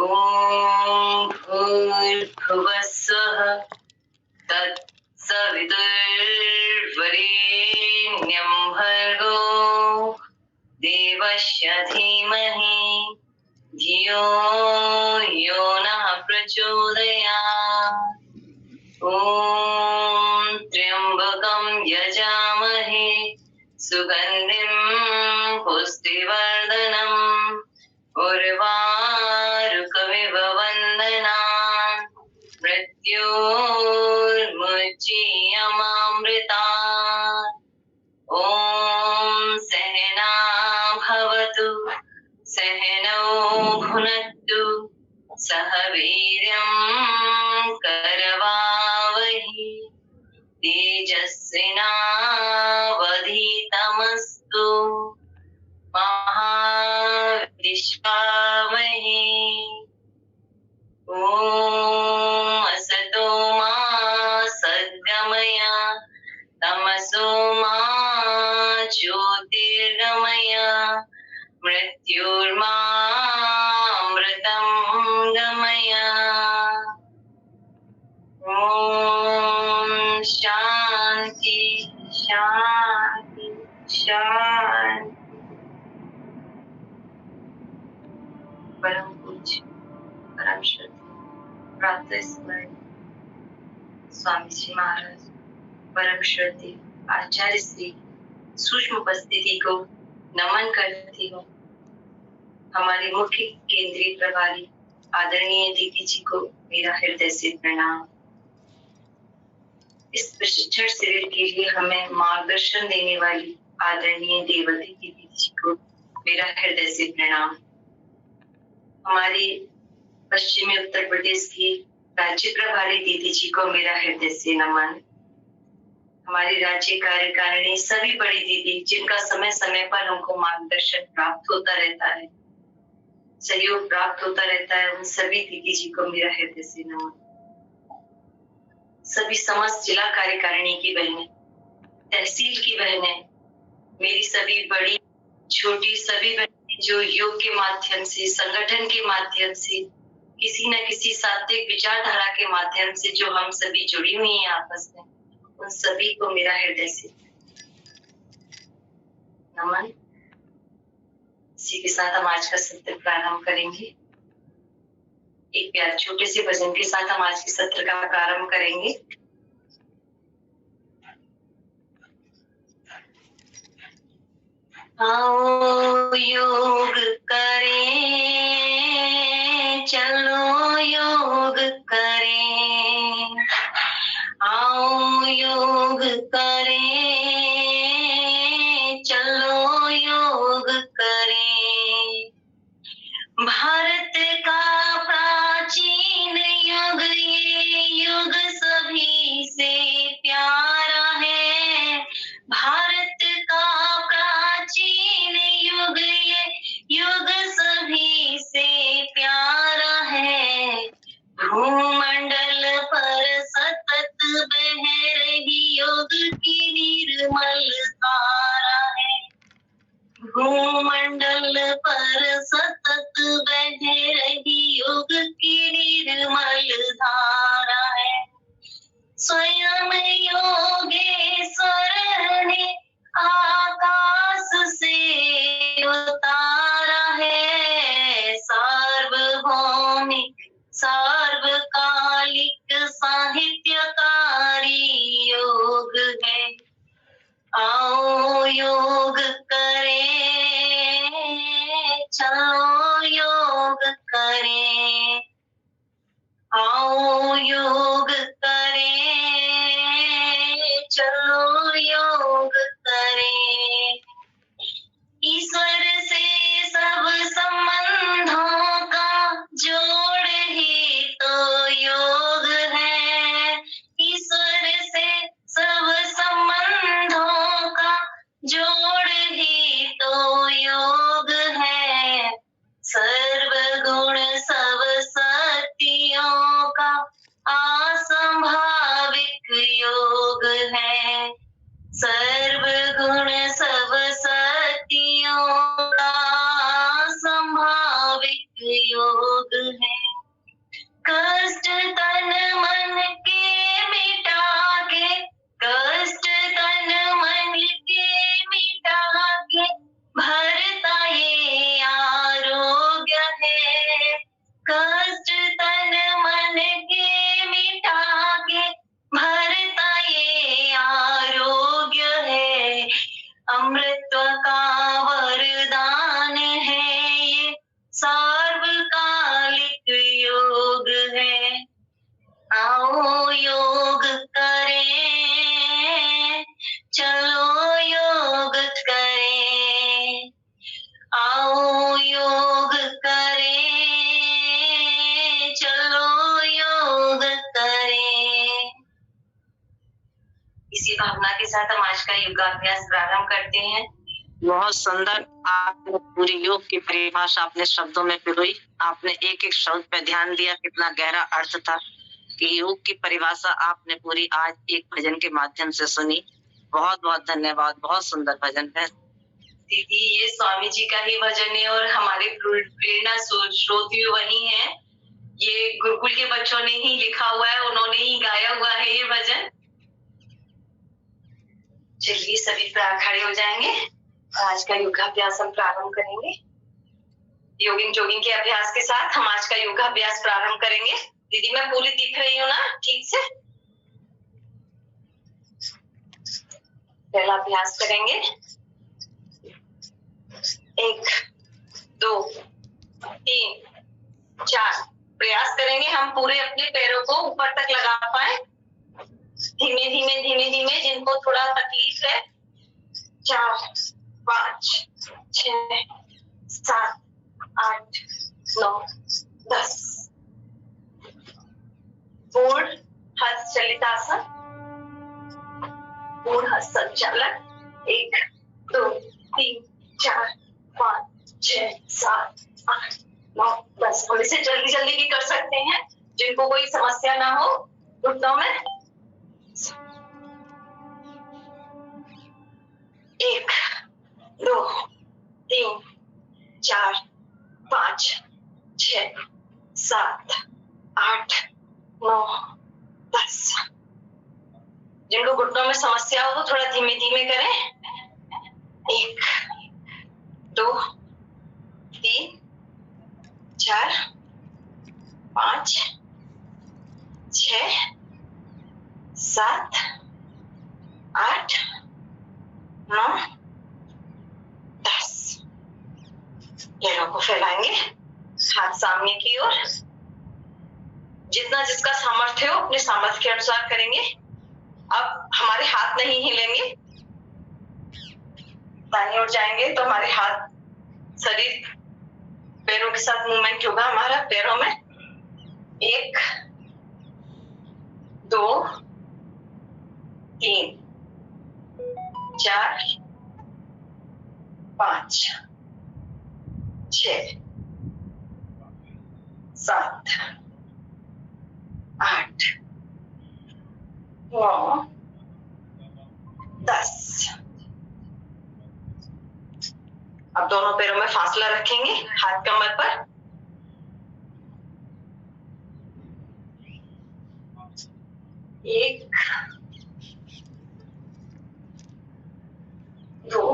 ॐ भूर्भुवः स्वः तत्सवितुर्वरेण्यं भर्गो देवस्य धीमहि धियो यो नः प्रचोदयात्। ॐ त्र्यम्बकं यजामहे सुगन्धिं पुष्टिवर्धनम् उर्वारुकमिव वन्दनान् मृत्योर्मुच्यमामृतात्। ॐ सहना भवतु सहनौ भुनक्तु सह वीर्यं करवावहि तेजस्विनावधीतमस्तु मा विद्विषावहै। ॐ असतो मा सद्गमय तमसो मा ज्योतिर्गमय मृत्युर्मामृतं गमय। ॐ शान्ति शान्ति शान्ति। परम पूज्य परम श्रद्धेय प्रातः स्मरण स्वामी जी महाराज परम श्रद्धेय आचार्य श्री सूक्ष्म उपस्थिति को नमन करती हूँ। हमारी मुख्य केंद्रीय प्रभारी आदरणीय दीदी जी को मेरा हृदय से प्रणाम। इस प्रशिक्षण शिविर के लिए हमें मार्गदर्शन देने वाली आदरणीय देवती दीदी जी को मेरा हृदय से प्रणाम। हमारी पश्चिमी उत्तर प्रदेश की राज्य प्रभारी दीदी जी को मेरा हृदय से नमन। हमारी राज्य कार्यकारिणी सभी बड़ी दीदी जिनका समय समय पर हमको मार्गदर्शन प्राप्त होता रहता है, सहयोग प्राप्त होता रहता है, उन सभी दीदी जी को मेरा हृदय से नमन। सभी समस्त जिला कार्यकारिणी की बहनें, तहसील की बहनें, मेरी सभी बड़ी छोटी सभी बहनें जो योग के माध्यम से, संगठन के माध्यम से, किसी न किसी सात्विक विचारधारा के माध्यम से जो हम सभी जुड़ी हुई हैं आपस में, उन सभी को मेरा हृदय से नमन। इसी के साथ हम आज का सत्र प्रारंभ करेंगे। एक प्यारे छोटे से भजन के साथ हम आज के सत्र का प्रारंभ करेंगे। आओ योग करें, चलो योग करें, आओ योग करें, चलो योग करें। भारत का प्राचीन युग ये युग सभी से प्यारा है। भारत का प्राचीन युग ये युग सभी से प्यारा है। भूमंडल पर सतत बह रही योग की निर्मल धारा है। भूमंडल पर सतत बह रही योग की निर्मल धारा है। स्वयं योगेश्वर ने आकाश से उतारा है। सार्वभौमिक सार्वकालिक साहित्यकारी योग है। आओ योग करें, चलो योग करें, आओ योग करें, चलो योग करें। ईश्वर से आज का योगाभ्यास प्रारंभ करते हैं। बहुत सुंदर, आपने पूरी योग की परिभाषा अपने शब्दों में पिरोई। आपने एक एक शब्द पे ध्यान दिया, कितना गहरा अर्थ था कि योग की परिभाषा आपने पूरी आज एक भजन के माध्यम से सुनी। बहुत बहुत धन्यवाद, बहुत सुंदर भजन है। दीदी, ये स्वामी जी का ही भजन है और हमारे प्रेरणा स्रोत भी वही है। ये गुरुकुल के बच्चों ने ही लिखा हुआ है, उन्होंने ही गाया हुआ है ये भजन। चलिए सभी खड़े हो जाएंगे, आज का योगाभ्यास हम प्रारंभ करेंगे। योगिंग जोगिंग के अभ्यास के साथ हम आज का योगाभ्यास प्रारंभ करेंगे। दीदी, मैं पूरी दिख रही हूँ ना ठीक से? पहला अभ्यास करेंगे, 1 2 3 4। प्रयास करेंगे हम पूरे अपने पैरों को ऊपर तक लगा पाए। धीमे धीमे धीमे धीमे, जिनको थोड़ा तकलीफ है। 4 5 6 7 8 9 10। पूर्ण हस्त चलितासन, पूर्ण हस्त संचालन। 1 2 3 4 5 6 7 8 9 10। हम इसे जल्दी जल्दी भी कर सकते हैं, जिनको कोई समस्या ना हो घुटनों में। 1 2 3 4 5 6 7 8 9 10। जिनको घुटनों में समस्या हो वो थोड़ा धीमे धीमे करें। 1 2 3 4 5 6 7 8 9 10। पैरों को फैलाएंगे, हाथ सामने की ओर। जितना जिसका सामर्थ्य हो अपने सामर्थ्य के अनुसार करेंगे। अब हमारे हाथ नहीं हिलेंगे, दाईं ओर जाएंगे तो हमारे हाथ, शरीर पैरों के साथ मूवमेंट होगा हमारा पैरों में। 1 2 3 4 5 6 7 8 9 10। अब दोनों पैरों में फासला रखेंगे, हाथ कमर पर। 1 2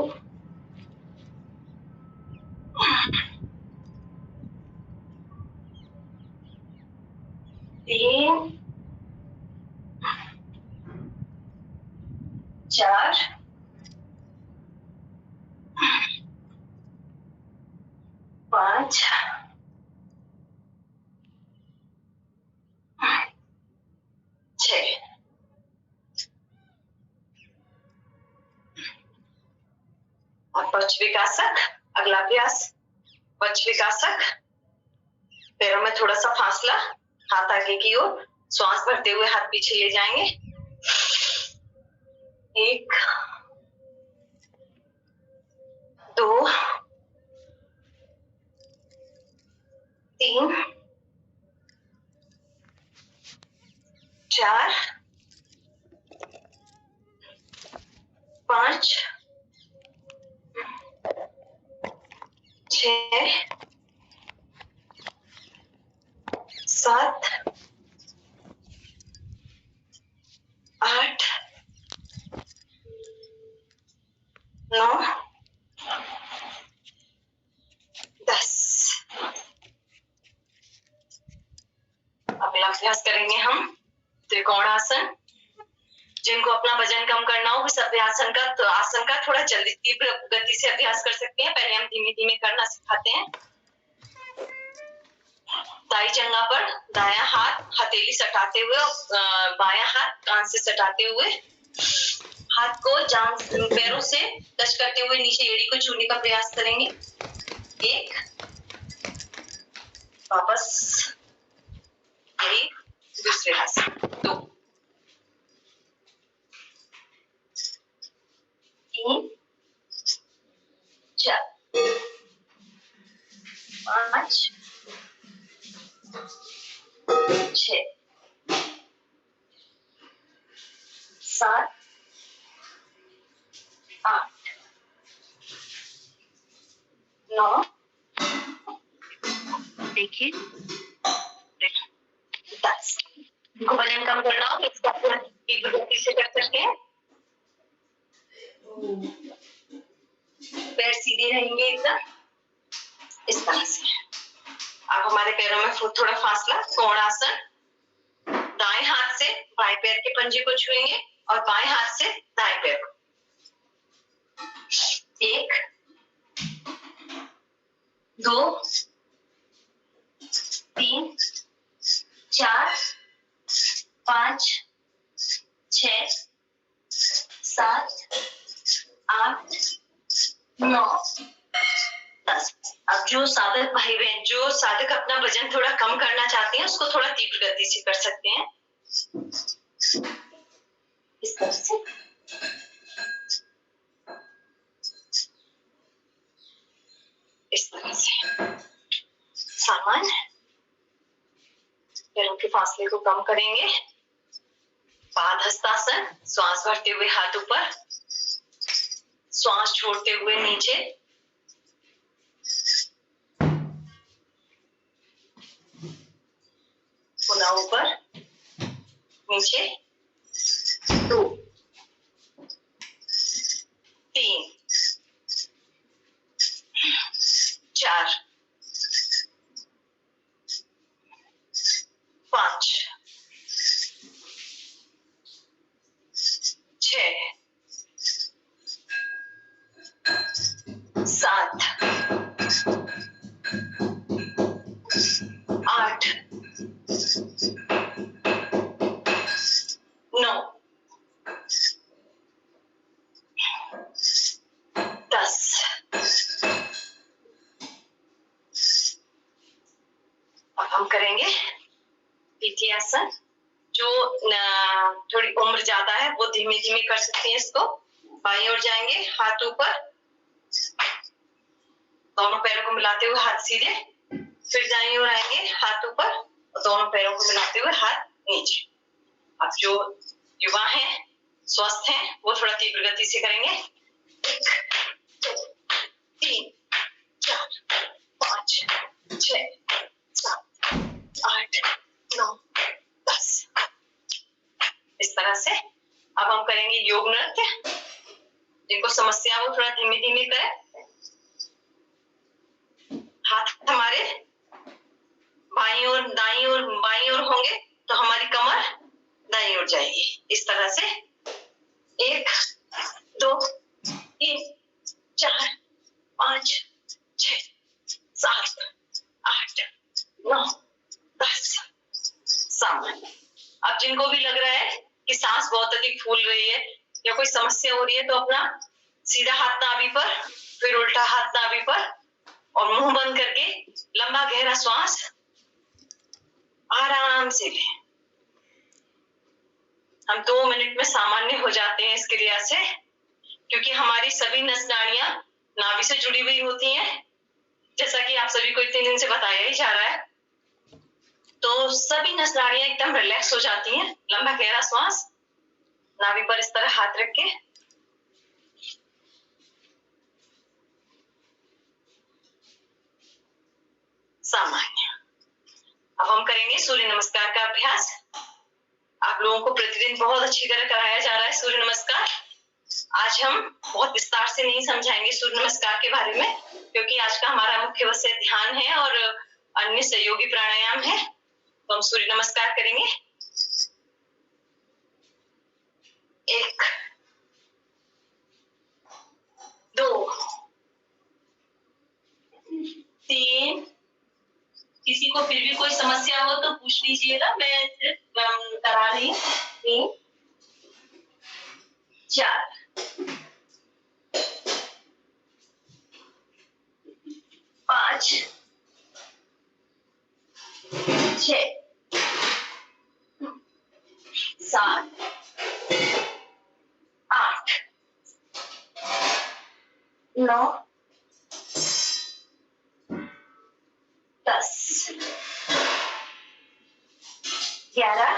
3 4 5 6। और वज्रविकासक, अगला अभ्यास वज्रविकासक। पैरों में थोड़ा सा फासला, हाथ आगे की ओर, श्वास भरते हुए हाथ पीछे ले जाएंगे। 1 2 3 4 5 6 7 8 9 10। अगला अभ्यास करेंगे हम त्रिकोणासन। जिनको अपना वजन कम करना हो इस आसन का थोड़ा जल्दी तीव्र गति से अभ्यास कर सकते हैं। पहले हम धीमे धीमे करना सिखाते हैं। दाई जंघा पर दायां हाथ हथेली सटाते हुए, बायां हाथ कान से सटाते हुए, हाथ को जांघ पैरों से टच करते हुए नीचे एड़ी को छूने का प्रयास करेंगे। 1 वापस यही दूसरे हाथ से 2 3 4 5 6 7 8 9 देखिए 10। इनको वजन कम करना हो तो इसको एक गति से कर सकते हैं। पैर सीधे रहेंगे एकदम इस तरह से। अब हमारे पैरों में थोड़ा फासला, कोणासन। दाएं हाथ से बाएं पैर के पंजे को छुएंगे और बाएं हाथ से दाएं पैर को। 1 2 3 4 5 6 7 8 9 10। अब जो साधक भाई बहन, जो साधक अपना वजन थोड़ा कम करना चाहते हैं, उसको थोड़ा तीव्र गति से कर सकते हैं इस तरह से। इस तरह से सामान्य पैरों के फासले को कम करेंगे। पादहस्तासन, श्वास भरते हुए हाथ ऊपर, श्वास छोड़ते हुए नीचे। पुनः ऊपर नीचे। 2 3 4 5 6 7 8 9 10। अब हम करेंगे पीठी आसन। जो थोड़ी उम्र ज्यादा है वो धीमे धीमे कर सकते हैं इसको। बाईं ओर जाएंगे, हाथ ऊपर, दोनों पैरों को मिलाते हुए हाथ सीधे। फिर दाईं ओर आएंगे, हाथ ऊपर और दोनों पैरों को मिलाते हुए हाथ नीचे। अब जो युवा हैं, स्वस्थ हैं, वो थोड़ा तीव्र गति से करेंगे। 1 2 3 4 5 6 7 8 9 10। इस तरह से अब हम करेंगे योग नृत्य। जिनको समस्या हो थोड़ा धीमे धीमे करें। हाथ हमारे बाईं ओर, दाईं ओर, बाईं ओर होंगे तो हमारी कमर दाईं ओर जाएगी। इस तरह से 1 2 3 4 5 6 7 8 9 10। सामान्य। अब जिनको भी लग रहा है कि सांस बहुत अधिक फूल रही है या कोई समस्या हो रही है, तो अपना सीधा हाथ नाभि पर, फिर उल्टा हाथ नाभि पर और मुंह बंद करके लंबा गहरा श्वास आराम से लें। हम 2 मिनट में सामान्य हो जाते हैं इस क्रिया से, क्योंकि हमारी सभी नस नाड़ियां नाभि से जुड़ी हुई होती हैं, जैसा कि आप सभी को इतने दिन से बताया ही जा रहा है। तो सभी नस नाड़ियां एकदम रिलैक्स हो जाती हैं। लंबा गहरा श्वास नाभि पर इस तरह हाथ रख के सामान्य। अब हम करेंगे सूर्य नमस्कार का अभ्यास। आप लोगों को प्रतिदिन बहुत अच्छी तरह कराया जा रहा है सूर्य नमस्कार। आज हम बहुत विस्तार से नहीं समझाएंगे सूर्य नमस्कार के बारे में, क्योंकि आज का हमारा मुख्य विषय ध्यान है और अन्य सहयोगी प्राणायाम है। तो हम सूर्य नमस्कार करेंगे। 1 2 3। किसी को फिर भी कोई समस्या हो तो पूछ लीजिएगा, मैं सिर्फ करा रही हूँ। 3 4 5 6 7 8 9, 10, 11,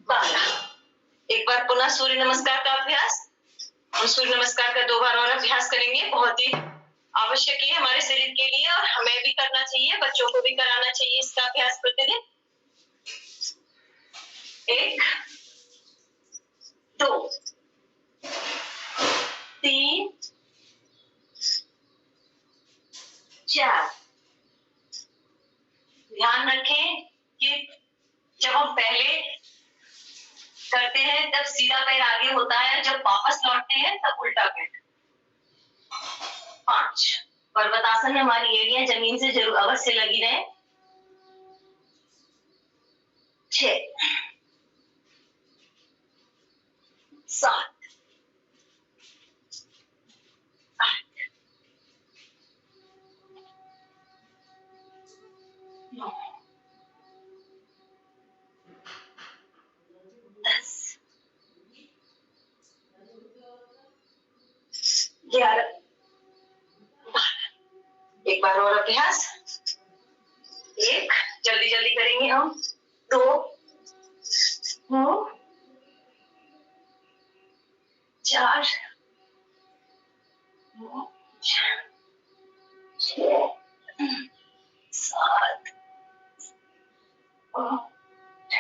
12। एक बार पुनः सूर्य नमस्कार का अभ्यास। हम सूर्य नमस्कार का 2 बार और अभ्यास करेंगे। बहुत ही आवश्यक है हमारे शरीर के लिए और हमें भी करना चाहिए, बच्चों को भी कराना चाहिए इसका अभ्यास प्रतिदिन। 1, 2, 3, 4। ध्यान रखें कि जब हम पहले करते हैं तब सीधा पैर आगे होता है, जब वापस लौटते हैं तब उल्टा पैर। 5, पर्वतासन में हमारी एड़ियां जमीन से जरूर अवश्य लगी रहे। 6, 7, 8, 9, 10, 11, 12। एक बार और अभ्यास। 1, जल्दी जल्दी करेंगे हम। 2, 3, 4, 5, 6, 7, 8,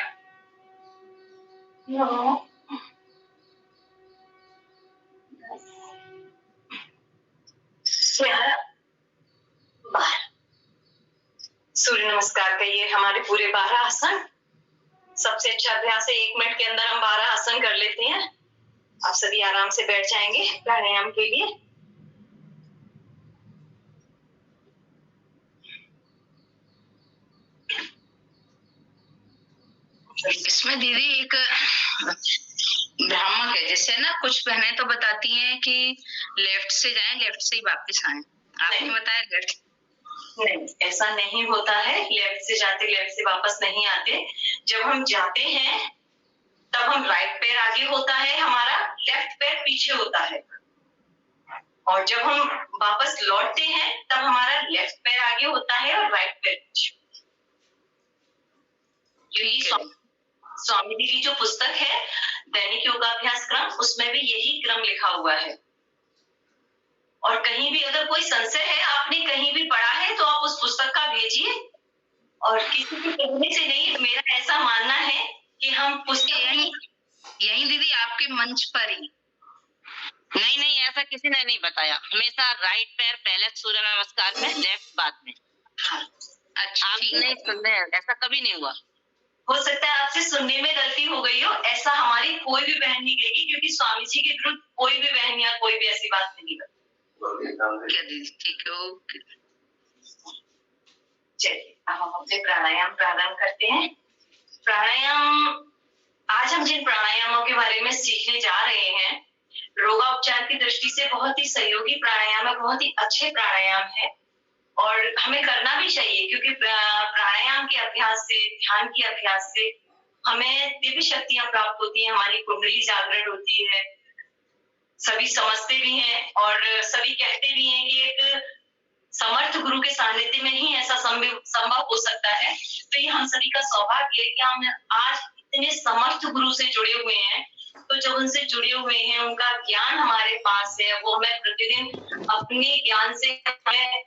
9, 10, 11, 12। सूर्य नमस्कार का ये हमारे पूरे 12 आसन। सबसे अच्छा अभ्यास है 1 मिनट के अंदर हम 12 आसन कर लेते हैं। आप सभी आराम से बैठ जाएंगे प्राणायाम के लिए। इसमें दीदी एक भ्रामक है, जैसे ना कुछ बहनें तो बताती हैं कि लेफ्ट से जाएं, लेफ्ट से ही वापस आएं। आपने बताया लेफ्ट। नहीं, ऐसा नहीं होता है। लेफ्ट से जाते लेफ्ट से वापस नहीं आते। जब हम जाते हैं तब हम राइट पैर आगे होता है, हमारा लेफ्ट पैर पीछे होता है। और जब हम वापस लौटते हैं तब हमारा लेफ्ट पैर आगे होता है और राइट पैर पीछे। स्वामी जी की जो पुस्तक है दैनिक योगाभ्यास क्रम, उसमें भी यही क्रम लिखा हुआ है। और कहीं भी अगर कोई संशय है, आपने कहीं भी पढ़ा है तो आप उस पुस्तक का भेजिए। और किसी के कहने से नहीं, मेरा ऐसा मानना है कि हम पुस्तक यही दीदी आपके मंच पर ही। नहीं, ऐसा किसी ने नहीं बताया। हमेशा राइट पैर पहले सूर्य नमस्कार में, लेफ्ट बाद में। अच्छा, आपने सुनने ऐसा कभी नहीं हुआ। हो सकता है आपसे सुनने में गलती हो गई हो। ऐसा हमारी कोई भी बहन नहीं कहेगी, क्योंकि स्वामी जी के विरुद्ध कोई भी बहन या कोई भी ऐसी बात नहीं करती। ठीक है, ओके। चलिए अब हम अपने प्राणायाम प्रारंभ करते हैं। प्राणायाम, आज हम जिन प्राणायामों के बारे में सीखने जा रहे हैं, रोगापचार की दृष्टि से बहुत ही सहयोगी प्राणायाम है, बहुत ही अच्छे प्राणायाम है और हमें करना भी चाहिए, क्योंकि प्राणायाम के अभ्यास से, ध्यान के अभ्यास से हमें दिव्य शक्तियां प्राप्त होती हैं, हमारी कुंडली जागृत होती है। सभी समझते भी हैं और सभी कहते भी हैं कि एक समर्थ गुरु के सानिध्य में ही ऐसा संभव हो सकता है। तो ये हम सभी का सौभाग्य है कि हम आज इतने समर्थ गुरु से जुड़े हुए हैं। तो जब उनसे जुड़े हुए हैं, उनका ज्ञान हमारे पास है, वो हमें प्रतिदिन अपने ज्ञान से हमें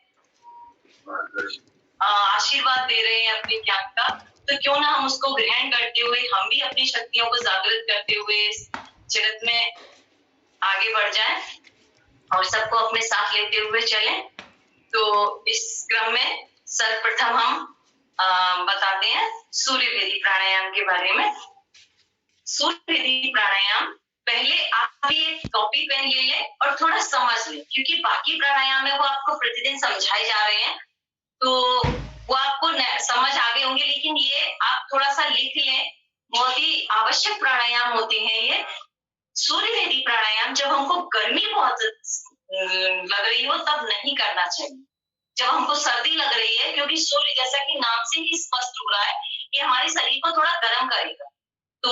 आशीर्वाद दे रहे हैं अपने ज्ञान का। तो क्यों ना हम उसको ग्रहण करते हुए, हम भी अपनी शक्तियों को जागृत करते हुए जगत में आगे बढ़ जाएं और सबको अपने साथ लेते हुए चलें। तो इस क्रम में सर्वप्रथम हम बताते हैं सूर्यभेदी प्राणायाम के बारे में। सूर्यभेदी प्राणायाम, पहले आप भी एक कॉपी पेन ले लें और थोड़ा समझ लें, क्योंकि बाकी प्राणायाम है वो आपको प्रतिदिन समझाए जा रहे हैं, तो वो आपको समझ आ गए होंगे, लेकिन ये आप थोड़ा सा लिख लें। बहुत ही आवश्यक प्राणायाम होते हैं ये। सूर्यभेदी प्राणायाम जब हमको गर्मी बहुत लग रही हो तब नहीं करना चाहिए। जब हमको सर्दी लग रही है, क्योंकि सूर्य जैसा कि नाम से ही स्पष्ट हो रहा है, ये हमारे शरीर को थोड़ा गर्म करेगा। तो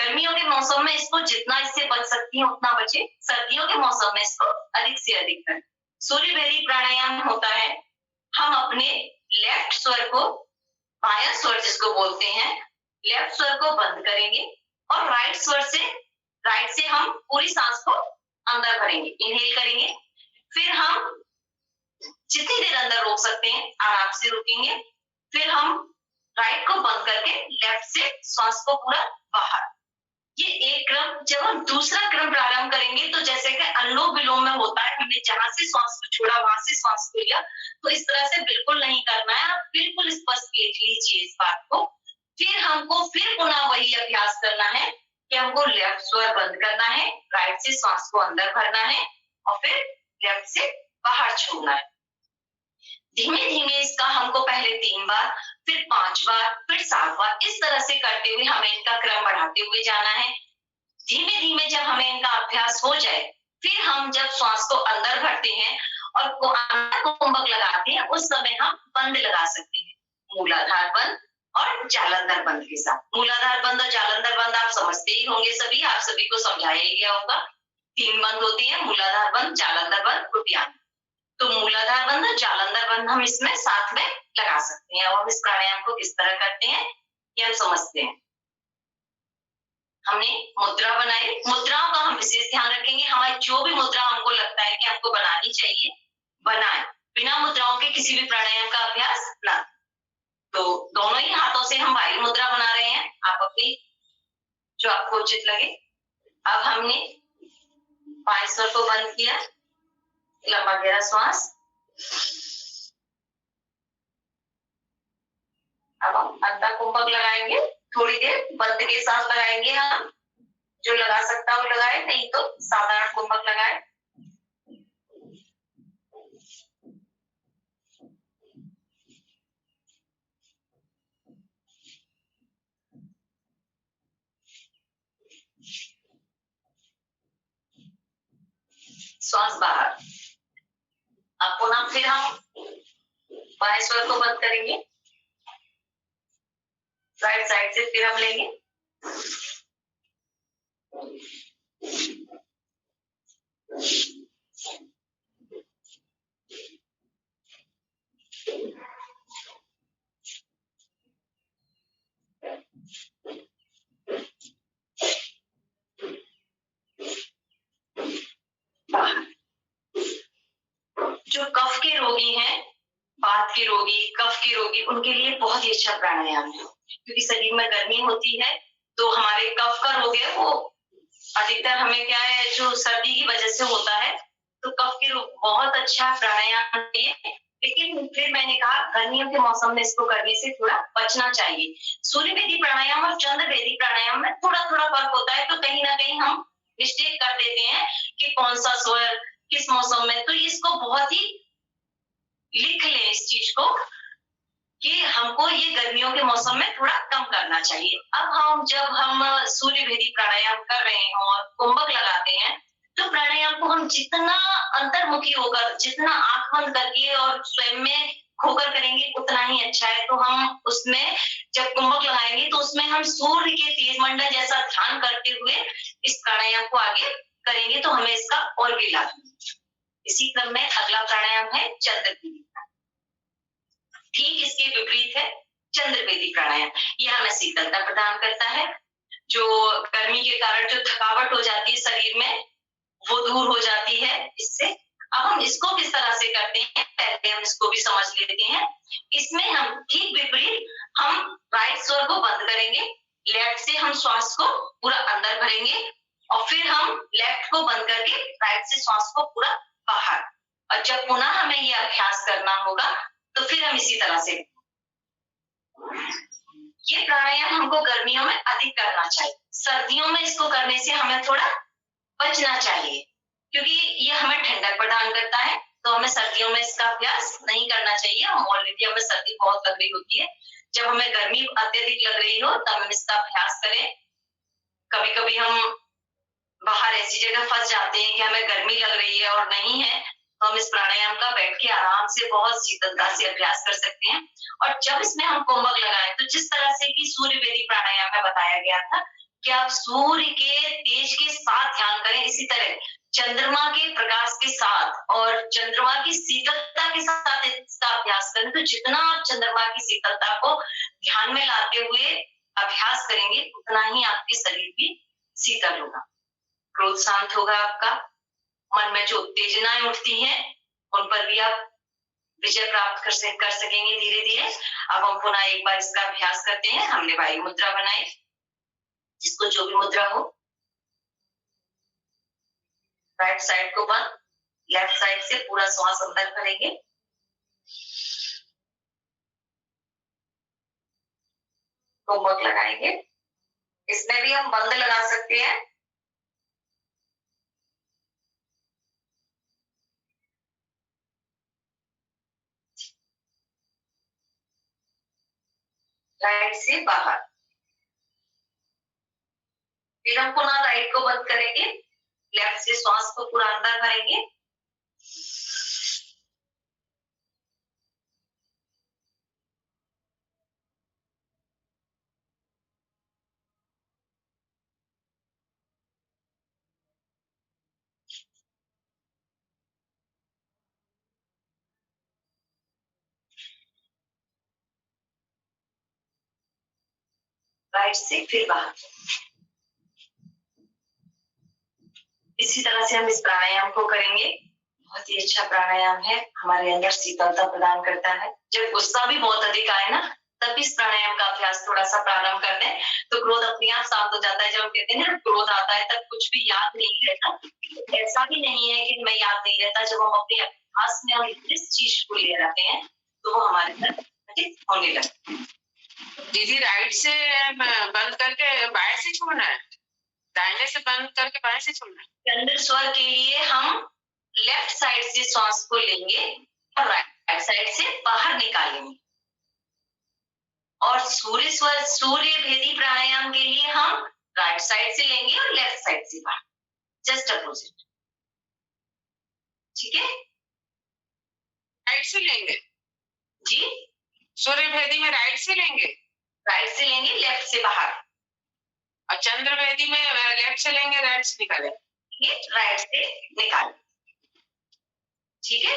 गर्मियों के मौसम में इसको जितना इससे बच सकती है उतना बचे, सर्दियों के मौसम में इसको अधिक से अधिक करें। सूर्य भेदी प्राणायाम होता है, हम अपने लेफ्ट स्वर को, बायां स्वर जिसको बोलते हैं, लेफ्ट स्वर को बंद करेंगे और राइट से हम पूरी सांस को अंदर भरेंगे, इनहेल करेंगे। फिर हम जितनी देर अंदर रोक सकते हैं आराम से रोकेंगे। फिर हम राइट को बंद करके लेफ्ट से सांस को पूरा बाहर। ये एक क्रम। जब हम दूसरा क्रम प्रारंभ करेंगे तो जैसे कि अनुलोम विलोम में होता है, हमने जहां से सांस को छोड़ा वहां से सांस को लिया, तो इस तरह से बिल्कुल नहीं करना है। आप बिल्कुल स्पष्ट देख लीजिए इस बात को। फिर हमको फिर पुनः वही अभ्यास करना है कि हमको लेफ्ट स्वर बंद करना है, राइट से सांस को अंदर भरना है और फिर लेफ्ट से बाहर छोड़ना है। धीमे धीमे इसका हमको पहले 3 बार, फिर 5 बार, फिर 7 बार, इस तरह से करते हुए हमें इनका क्रम बढ़ाते हुए जाना है। धीमे धीमे जब हमें इनका अभ्यास हो जाए, फिर हम जब श्वास को अंदर भरते हैं और कुंभक लगाते हैं, उस समय हम बंद लगा सकते हैं, मूलाधार बंद और जालंधर बंद के साथ। मूलाधार बंद और जालंधर बंद आप समझते ही होंगे सभी, आप सभी को समझाया ही गया होगा। 3 बंद होती है, मूलाधार बंद, जालंधर बंद, उद्यान। तो मूलाधार बंद और जालंधर बंद हम इसमें साथ में लगा सकते हैं। अब हम इस प्राणायाम को किस तरह करते हैं ये हम समझते हैं। हमने मुद्रा बनाई, मुद्राओं का हम विशेष ध्यान रखेंगे। हमारी जो भी मुद्रा हमको लगता है कि हमको बनानी चाहिए, बनाए। बिना मुद्राओं के किसी भी प्राणायाम का अभ्यास ना। तो दोनों ही हाथों से हम वायु मुद्रा बना रहे हैं, आप अपनी जो आपको उचित लगे। अब हमने बाएं स्वर को बंद किया, लंबा गहरा श्वास। अब हम अंदर कुंभक लगाएंगे, थोड़ी देर बंद के साथ लगाएंगे। हम जो लगा सकता है वो लगाए, नहीं तो साधारण कुंभक लगाए। श्वास बाहर। अब पुनः फिर हम बाएं स्वर को बंद करेंगे, राइट साइड से फिर हम लेंगे। बाहर। जो कफ के रोगी हैं, वात के रोगी, कफ के रोगी, उनके लिए बहुत ही अच्छा प्राणायाम है, क्योंकि शरीर में गर्मी होती है तो हमारे कफ का रोग है वो अधिकतर हमें क्या है जो सर्दी की वजह से होता है, तो कफ के रोग बहुत अच्छा प्राणायाम है। लेकिन फिर मैंने कहा गर्मियों के मौसम में इसको करने से थोड़ा बचना चाहिए। सूर्य भेदी प्राणायाम और चंद्र भेदी प्राणायाम में थोड़ा थोड़ा फर्क होता है, तो कहीं ना कहीं हम मिस्टेक कर देते हैं कि कौन सा स्वर किस मौसम में। तो इसको बहुत ही लिख लें इस चीज को कि हमको ये गर्मियों के मौसम में थोड़ा कम करना चाहिए। अब जब हम सूर्य भेदी प्राणायाम कर रहे हैं और कुंभक लगाते हैं, तो प्राणायाम को हम जितना अंतर्मुखी होकर, जितना आंख बंद करके और स्वयं में खोकर करेंगे उतना ही अच्छा है। तो हम उसमें जब कुंभक लगाएंगे तो उसमें हम सूर्य के तेज मंडल जैसा ध्यान करते हुए इस प्राणायाम को आगे करेंगे, तो हमें इसका और भी लाभ मिलेगा। इसी क्रम में अगला प्राणायाम है चंद्रभेदी। ठीक इसके विपरीत है चंद्रभेदी प्राणायाम। यह हमें शीतलता प्रदान करता है, जो गर्मी के कारण जो थकावट हो जाती है शरीर में वो दूर हो जाती है इससे। अब हम इसको किस तरह से करते हैं पहले हम इसको भी समझ लेते हैं। इसमें हम ठीक विपरीत, हम राइट स्वर को बंद करेंगे, लेफ्ट से हम श्वास को पूरा अंदर भरेंगे और फिर हम लेफ्ट को बंद करके राइट से श्वास को पूरा बाहर। और जब पुनः हमें ये अभ्यास करना होगा तो फिर हम इसी तरह से। ये प्राणायाम हमको गर्मियों में अधिक करना चाहिए, सर्दियों में इसको करने से हमें थोड़ा बचना चाहिए, क्योंकि ये हमें ठंडक प्रदान करता है। तो हमें सर्दियों में इसका अभ्यास नहीं करना चाहिए। हम ऑलरेडी हमें सर्दी बहुत लग रही होती है, जब हमें गर्मी अत्यधिक लग रही हो तब हम इसका अभ्यास करें। कभी कभी हम बाहर ऐसी जगह फंस जाते हैं कि हमें गर्मी लग रही है और नहीं है, तो हम इस प्राणायाम का बैठ के आराम से बहुत शीतलता से अभ्यास कर सकते हैं। और जब इसमें हम कुंभक लगाएं तो जिस तरह से कि सूर्य भेदी प्राणायाम में बताया गया था कि आप सूर्य के तेज के साथ ध्यान करें, इसी तरह चंद्रमा के प्रकाश के साथ और चंद्रमा की शीतलता के साथ इसका अभ्यास करें। तो जितना आप चंद्रमा की शीतलता को ध्यान में लाते हुए अभ्यास करेंगे, उतना ही आपके शरीर भी शीतल होगा, क्रोध शांत होगा आपका, मन में जो उत्तेजनाएं उठती हैं उन पर भी आप विजय प्राप्त कर सकेंगे धीरे धीरे। अब हम पुनः एक बार इसका अभ्यास करते हैं। हमने वायु मुद्रा बनाई, जिसको जो भी मुद्रा हो, राइट साइड को बंद, लेफ्ट साइड से पूरा श्वास अंदर करेंगे, कुंभक लगाएंगे। इसमें भी हम बंद लगा सकते हैं। राइट से बाहर, फिर हम पुनः राइट को बंद करेंगे, लेफ्ट से श्वास को पूरा अंदर भरेंगे, राइट से फिर बाहर। इसी तरह से हम इस प्राणायाम को करेंगे। बहुत ही अच्छा प्राणायाम है, हमारे अंदर शीतलता प्रदान करता है। जब गुस्सा भी बहुत अधिक आए ना, तब इस प्राणायाम का अभ्यास थोड़ा सा प्रारंभ कर दें तो क्रोध अपने आप शांत हो जाता है। जब हम कहते हैं ना क्रोध आता है तब कुछ भी याद नहीं रहता, ऐसा भी नहीं है कि मैं याद नहीं रहता। जब हम अपने अभ्यास में हम इस चीज को ले आते हैं तो वो हमारे अंदर होने लगता है। दीदी राइट से बंद करके बाएं से छोड़ना है, दाहिने से बंद करके बाएं से छोड़ना है। चंद्र स्वर के लिए हम लेफ्ट साइड से श्वास को लेंगे और राइट साइड से बाहर निकालेंगे, और सूर्य स्वर सूर्य भेदी प्राणायाम के लिए हम राइट साइड से लेंगे और लेफ्ट साइड से बाहर, जस्ट अपोजिट। ठीक है, राइट से लेंगे जी, सूर्य भेदी में राइट से लेंगे, राइट से लेंगे लेफ्ट से बाहर, और चंद्र भेदी में लेफ्ट से लेंगे राइट से निकालेंगे, राइट से निकालें। ठीक है,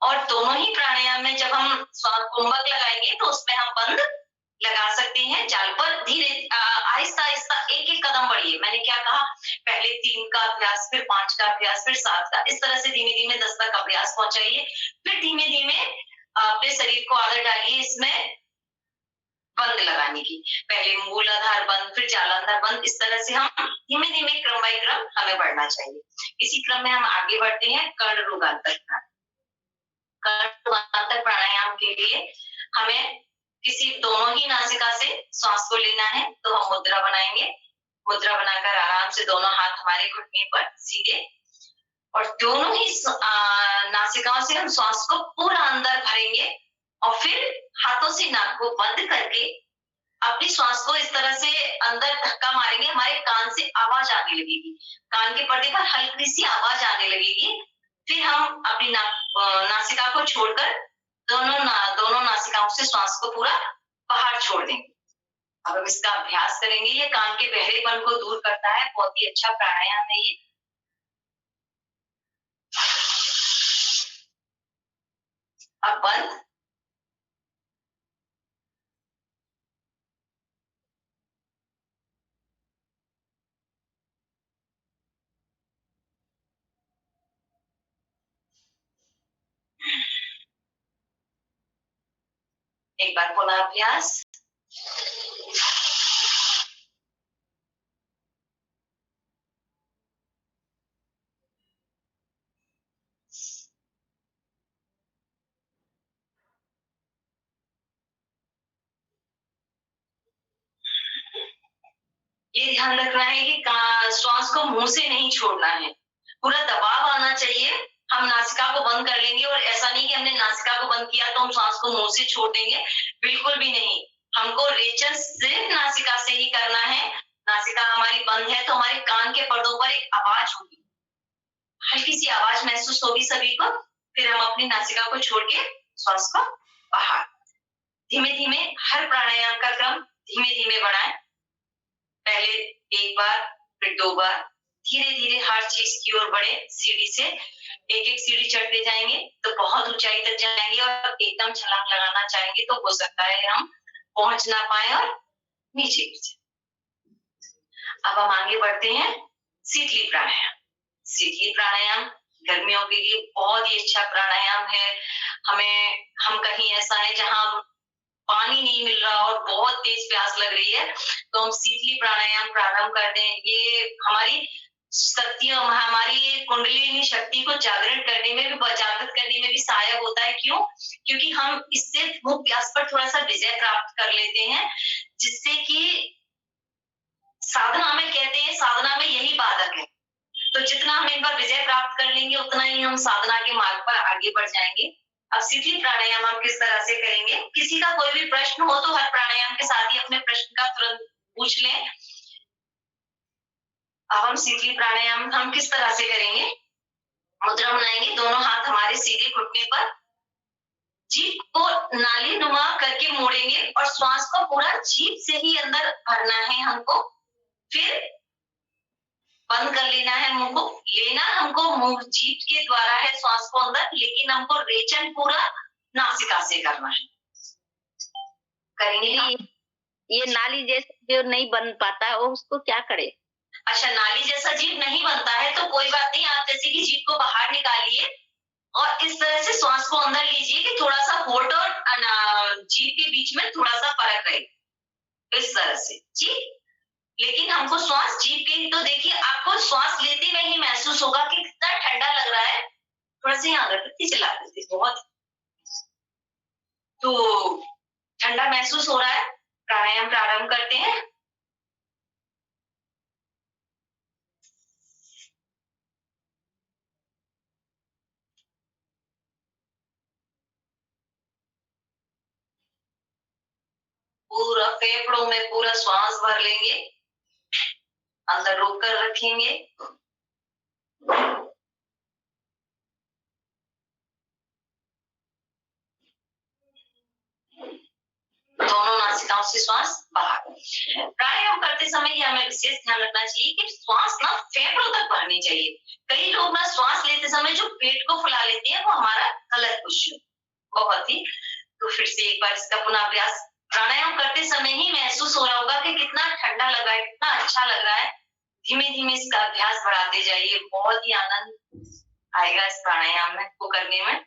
और दोनों ही प्राणायाम में जब हम कुंभक लगाएंगे तो उसमें हम बंद लगा सकते हैं। जाल पर धीरे आहिस्ता आहिस्ता एक एक कदम बढ़िए। मैंने क्या कहा, पहले 3 का अभ्यास, फिर 5 का अभ्यास, फिर 7 का, इस तरह से धीमे धीमे 10 तक अभ्यास पहुंचाइए। फिर धीमे धीमे अपने शरीर को आदत डालिए इसमें बंद लगाने की। पहले मूलाधार बंद, फिर जालंधर बंद, इस तरह से हम धीमे धीमे क्रम बाय क्रम हमें बढ़ना चाहिए। इसी क्रम में हम आगे बढ़ते हैं कर्ण रोगांतर प्राणायाम के लिए हमें किसी दोनों ही नासिका से श्वास को लेना है। तो हम मुद्रा बनाएंगे, मुद्रा बनाकर आराम से दोनों हाथ हमारे घुटने पर सीधे, और दोनों ही नासिकाओं से हम श्वास को पूरा अंदर भरेंगे और फिर हाथों से नाक को बंद करके अपनी श्वास को इस तरह से अंदर धक्का मारेंगे, हमारे कान से आवाज आने लगेगी, कान के पर्दे पर हल्की सी आवाज आने लगेगी। फिर हम अपनी नासिका को छोड़कर दोनों नासिकाओं से श्वास को पूरा बाहर छोड़ देंगे। अब हम इसका अभ्यास करेंगे। ये कान के बहरेपन को दूर करता है, बहुत ही अच्छा प्राणायाम है ये। अब बंद, एक बार पुनः अभ्यास। ये ध्यान रखना है कि श्वास को मुंह से नहीं छोड़ना है, पूरा दबाव आना चाहिए। हम नासिका को बंद कर लेंगे, और ऐसा नहीं कि हमने नासिका को बंद किया तो हम श्वास को मुंह से छोड़ देंगे, बिल्कुल भी नहीं। हमको रेचन सिर्फ नासिका से ही करना है। नासिका हमारी बंद है तो हमारे कान के पर्दों पर एक आवाज होगी, हल्की सी आवाज महसूस होगी सभी को। फिर हम अपनी नासिका को छोड़ के श्वास को बाहर, धीमे धीमे हर प्राणायाम का क्रम धीमे धीमे बढ़ाएं। पहले एक बार, फिर 2 बार, धीरे धीरे हर चीज की ओर बढ़े। सीढ़ी से एक एक सीढ़ी चढ़ते जाएंगे तो बहुत ऊंचाई तक जाएंगे, और एकदम छलांग लगाना चाहेंगे तो हो सकता है हम पहुंच ना पाए और नीचे गिर जाए। अब हम आगे बढ़ते हैं शीतली प्राणायाम। शीतली प्राणायाम गर्मियों के लिए बहुत ही अच्छा प्राणायाम है। हम कहीं ऐसा है जहां पानी नहीं मिल रहा और बहुत तेज प्यास लग रही है, तो हम शीतली प्राणायाम प्रारंभ कर दें। ये हमारी शक्तियों, हमारी कुंडलिनी शक्ति को जागृत करने में भी सहायक होता है। क्यों? क्योंकि हम इससे भूख प्यास पर थोड़ा सा विजय प्राप्त कर लेते हैं, जिससे कि साधना में कहते हैं, साधना में यही बाधक है। तो जितना हम इन पर विजय प्राप्त कर लेंगे उतना ही हम साधना के मार्ग पर आगे बढ़ जाएंगे। अब शीतली प्राणायाम हम किस तरह से करेंगे? किसी का कोई भी प्रश्न हो तो हर प्राणायाम के साथ ही अपने प्रश्न का तुरंत पूछ लें। अब हम शीतली प्राणायाम हम किस तरह से करेंगे? मुद्रा बनाएंगे, दोनों हाथ हमारे सीधे घुटने पर, जीभ को नाली नुमा करके मोड़ेंगे और श्वास को पूरा जीभ से ही अंदर भरना है हमको। फिर बंद कर लेना है मुंह को। लेना हमको मुंह जीभ के द्वारा है श्वास को अंदर, लेकिन हमको रेचन पूरा नासिका से करना है। करेंगे? ये नाली जैसे जो नहीं बन पाता है वो उसको क्या करे? अच्छा, नाली जैसा जीभ नहीं बनता है तो कोई बात नहीं, आप जैसे कि जीभ को बाहर निकालिए और इस तरह से श्वास को अंदर लीजिए कि थोड़ा सा होठ और जीभ के बीच में थोड़ा सा फर्क रहे, इस तरह से जी। लेकिन हमको श्वास जीभ के, तो देखिए आपको श्वास लेते में ही महसूस होगा कि कितना ठंडा लग रहा है। थोड़ा सा यहाँ अगरबत्ती चला देते, बहुत तो ठंडा महसूस हो रहा है। प्राणायाम प्रारंभ करते हैं। पूरा फेफड़ों में पूरा श्वास भर लेंगे, अंदर रोक कर रखेंगे। दोनों नासिकाओं से श्वास बाहर। प्राणायाम करते समय हमें विशेष ध्यान रखना चाहिए कि श्वास ना फेफड़ों तक भरनी चाहिए। कई लोग ना श्वास लेते समय जो पेट को फुला लेते हैं वो हमारा गलत क्वेश्चन बहुत ही। तो फिर से एक बार इसका पुनः अभ्यास। प्राणायाम करते समय ही महसूस हो रहा होगा कि कितना ठंडा लग रहा है, कितना अच्छा लग रहा है। धीमे धीमे इसका अभ्यास बढ़ाते जाइए, बहुत ही आनंद आएगा इस प्राणायाम में को करने में।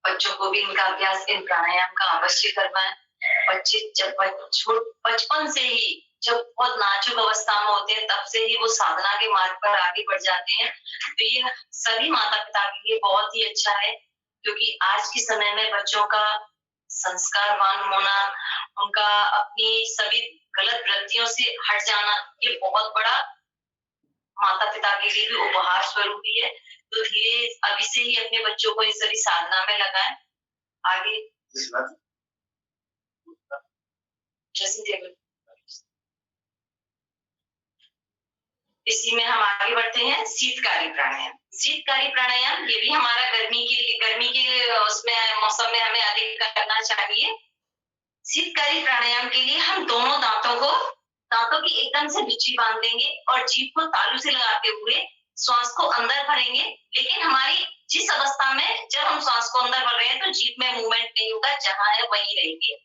बच्चों को भी इनका अभ्यास, इन प्राणायाम का अवश्य करवाएं। बच्चे जब बचपन से ही जब बहुत नाजुक अवस्था में होते हैं तब से ही वो साधना के मार्ग पर आगे बढ़ जाते हैं। तो ये सभी माता पिता के लिए बहुत ही अच्छा है, क्योंकि आज के समय में बच्चों का संस्कारवान होना, उनका अपनी सभी गलत वृत्तियों से हट जाना, ये बहुत बड़ा माता पिता के लिए भी उपहार स्वरूप ही है। तो धीरे अभी से ही अपने बच्चों को इस सभी साधना में लगाएं। आगे ड्रेसिंग टेबल, इसी में हम आगे बढ़ते हैं। शीतकारी प्राणायाम। शीतकारी प्राणायाम ये भी हमारा गर्मी के उसमें मौसम में हमें अधिक करना चाहिए। शीतकारी प्राणायाम के लिए हम दोनों दांतों की एकदम से बिच्छी बांध देंगे और जीभ को तालू से लगाते हुए श्वास को अंदर भरेंगे। लेकिन हमारी जिस अवस्था में जब हम श्वास को अंदर भर रहे हैं तो जीभ में मूवमेंट नहीं होगा, जहां है वहीं रहेंगे।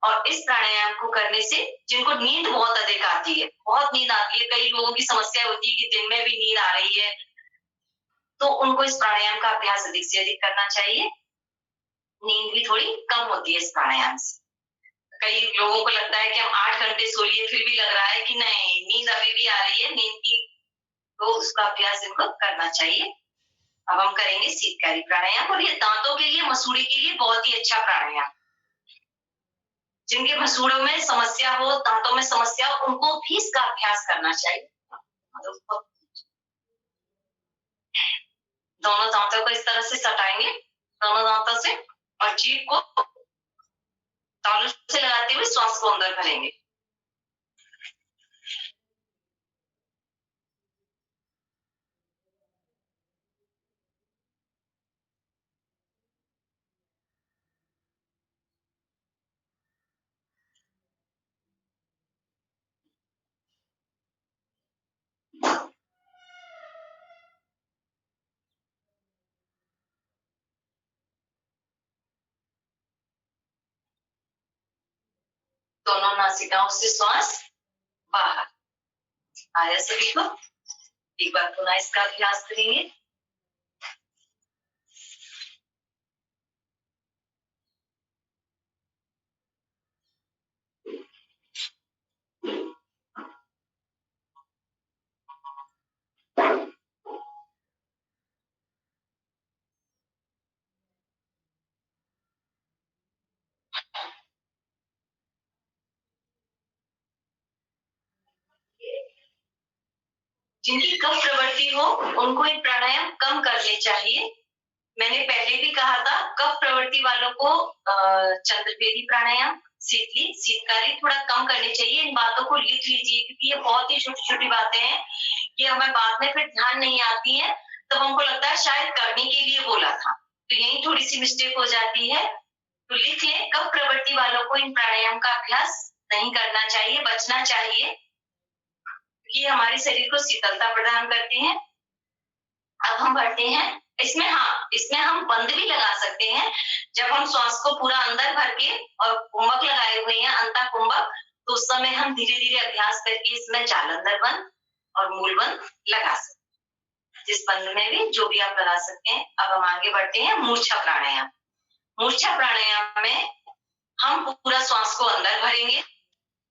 और इस प्राणायाम को करने से जिनको नींद बहुत अधिक आती है, बहुत नींद आती है, कई लोगों की समस्या होती है कि दिन में भी नींद आ रही है, तो उनको इस प्राणायाम का अभ्यास अधिक से अधिक करना चाहिए। नींद भी थोड़ी कम होती है इस प्राणायाम से। कई लोगों को लगता है कि हम 8 घंटे सो लिए, फिर भी लग रहा है कि नहीं नींद अभी भी आ रही है, नींद की, तो उसका अभ्यास इनको करना चाहिए। अब हम करेंगे शीतकारी प्राणायाम, और ये दांतों के लिए, मसूड़े के लिए बहुत ही अच्छा प्राणायाम। जिनके भसूड़ों में समस्या हो, दांतों में समस्या हो, उनको भी इसका अभ्यास करना चाहिए। दोनों दांतों को इस तरह से सटाएंगे, दोनों दांतों से, और जीभ को तालू से लगाते हुए श्वास को अंदर भरेंगे। दोनों नासिकाओं से श्वास बाहर आया। सभी को एक बार पुनः इसका अभ्यास करेंगे। जिनकी कफ प्रवृत्ति हो उनको ये प्राणायाम कम करने चाहिए। मैंने पहले भी कहा था, कफ प्रवृत्ति वालों को चंद्रभेदी प्राणायाम, शीतकारी थोड़ा कम करनी चाहिए। इन बातों को लिख लीजिए, क्योंकि ये बहुत ही छोटी छोटी बातें हैं, ये हमें बाद में फिर ध्यान नहीं आती है, तब हमको लगता है शायद करने के लिए बोला था, तो यही थोड़ी सी मिस्टेक हो जाती है। तो लिख लें, कफ प्रवृत्ति वालों को इन प्राणायाम का अभ्यास नहीं करना चाहिए, बचना चाहिए, क्योंकि हमारे शरीर को शीतलता प्रदान करते हैं। अब हम बढ़ते हैं इसमें। हाँ, इसमें हम बंद भी लगा सकते हैं। जब हम श्वास को पूरा अंदर भर के और कुंभक लगाए हुए हैं, अंतः कुंभक, तो उस समय हम धीरे धीरे अभ्यास करके इसमें जालंधर बंद और मूल बंद लगा सकते हैं। जिस बंद में भी जो भी आप लगा सकते हैं। अब हम आगे बढ़ते हैं मूर्छा प्राणायाम। मूर्छा प्राणायाम में हम पूरा श्वास को अंदर भरेंगे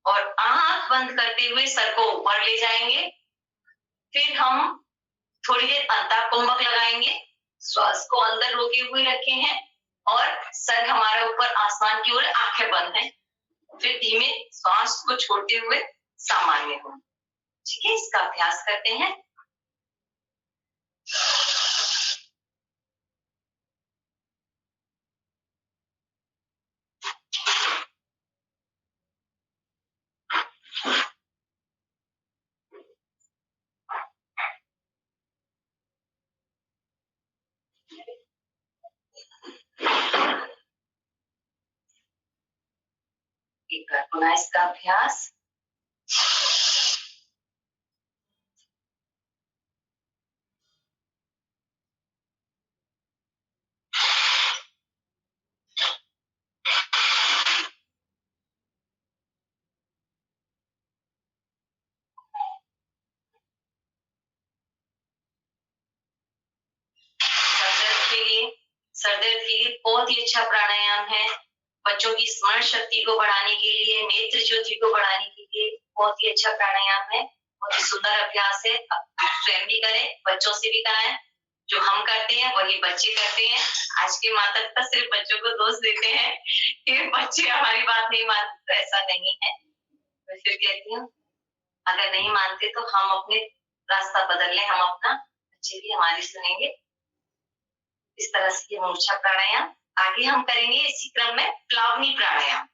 और आंख बंद करते हुए सर को ऊपर ले जाएंगे। फिर हम थोड़ी देर अंतः कुंभक लगाएंगे, श्वास को अंदर रोके हुए रखे हैं और सर हमारे ऊपर आसमान की ओर, आंखें बंद हैं। फिर धीमे श्वास को छोड़ते हुए सामान्य हो। ठीक है, इसका अभ्यास करते हैं। एक बार पुनः इसका अभ्यास। सर दर्द के लिए बहुत ही अच्छा प्राणायाम है। बच्चों की स्मरण शक्ति को बढ़ाने के लिए, नेत्र ज्योति को बढ़ाने के लिए बहुत ही अच्छा प्राणायाम है। बहुत ही सुंदर अभ्यास है। स्वयं भी करें, बच्चों से भी कराएं। जो हम करते हैं वही बच्चे करते हैं। आज के माता पिता सिर्फ बच्चों को दोष देते हैं कि बच्चे हमारी बात नहीं मानते, तो ऐसा नहीं है। मैं फिर कहती हूँ, अगर नहीं मानते तो हम अपने रास्ता बदल लें, हम अपना, बच्चे भी हमारी सुनेंगे। इस तरह से ये मूर्छा प्राणायाम। आगे हम करेंगे इसी क्रम में प्लावनी प्राणायाम।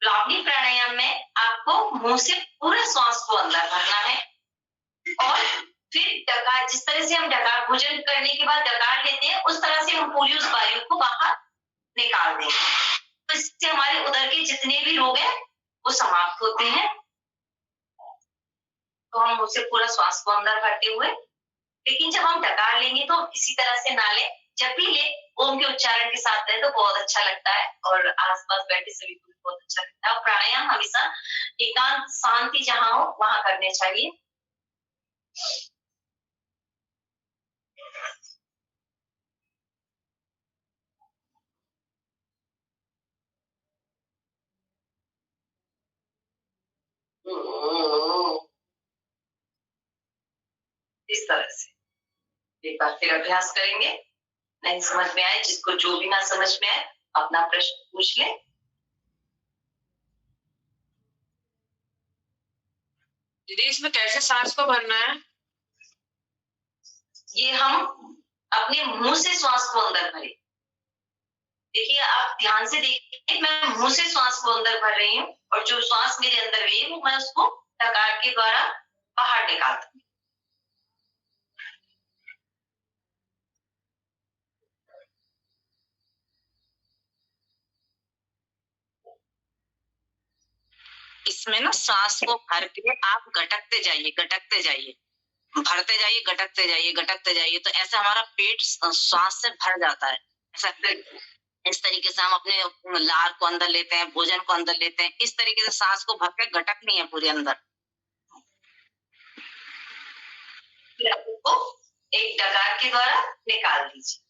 प्लावनी प्राणायाम में आपको मुंह से पूरा श्वास को अंदर भरना है और फिर डकार, जिस तरह से हम डकार भोजन करने के बाद डकार लेते हैं, उस तरह से हम पूरी उस वायु को बाहर निकाल देंगे। तो इससे हमारे उदर के जितने भी रोग हैं वो समाप्त होते हैं। तो हम मुंह से पूरा श्वास को अंदर भरते हुए, लेकिन जब हम डकार लेंगे तो इसी तरह से ना लें। जब भी ले ओम के उच्चारण के साथ रहे तो बहुत अच्छा लगता है और आसपास बैठे सभी को बहुत अच्छा लगता है। और प्राणायाम हमेशा एकांत शांति जहां हो वहां करने चाहिए। इस तरह से एक बार फिर अभ्यास करेंगे। नहीं समझ में आए, जिसको जो भी ना समझ में आए अपना प्रश्न पूछ ले। दीदी इसमें कैसे सांस को भरना है? ये हम अपने मुंह से श्वास को अंदर भरें। देखिए, आप ध्यान से देखिए, मैं मुंह से श्वास को अंदर भर रही हूँ और जो श्वास मेरे अंदर गई वो मैं उसको डकार के द्वारा बाहर निकालती हूँ। इसमें ना सांस को भर के आप गटकते जाइए, गटकते जाइए, भरते जाइए, गटकते जाइए, गटकते जाइए, तो ऐसे हमारा पेट श्वास से भर जाता है। ऐसा इस तरीके से हम अपने लार को अंदर लेते हैं, भोजन को अंदर लेते हैं, इस तरीके से सांस को भर के गटकनी है पूरे अंदर। एक डकार के द्वारा निकाल दीजिए।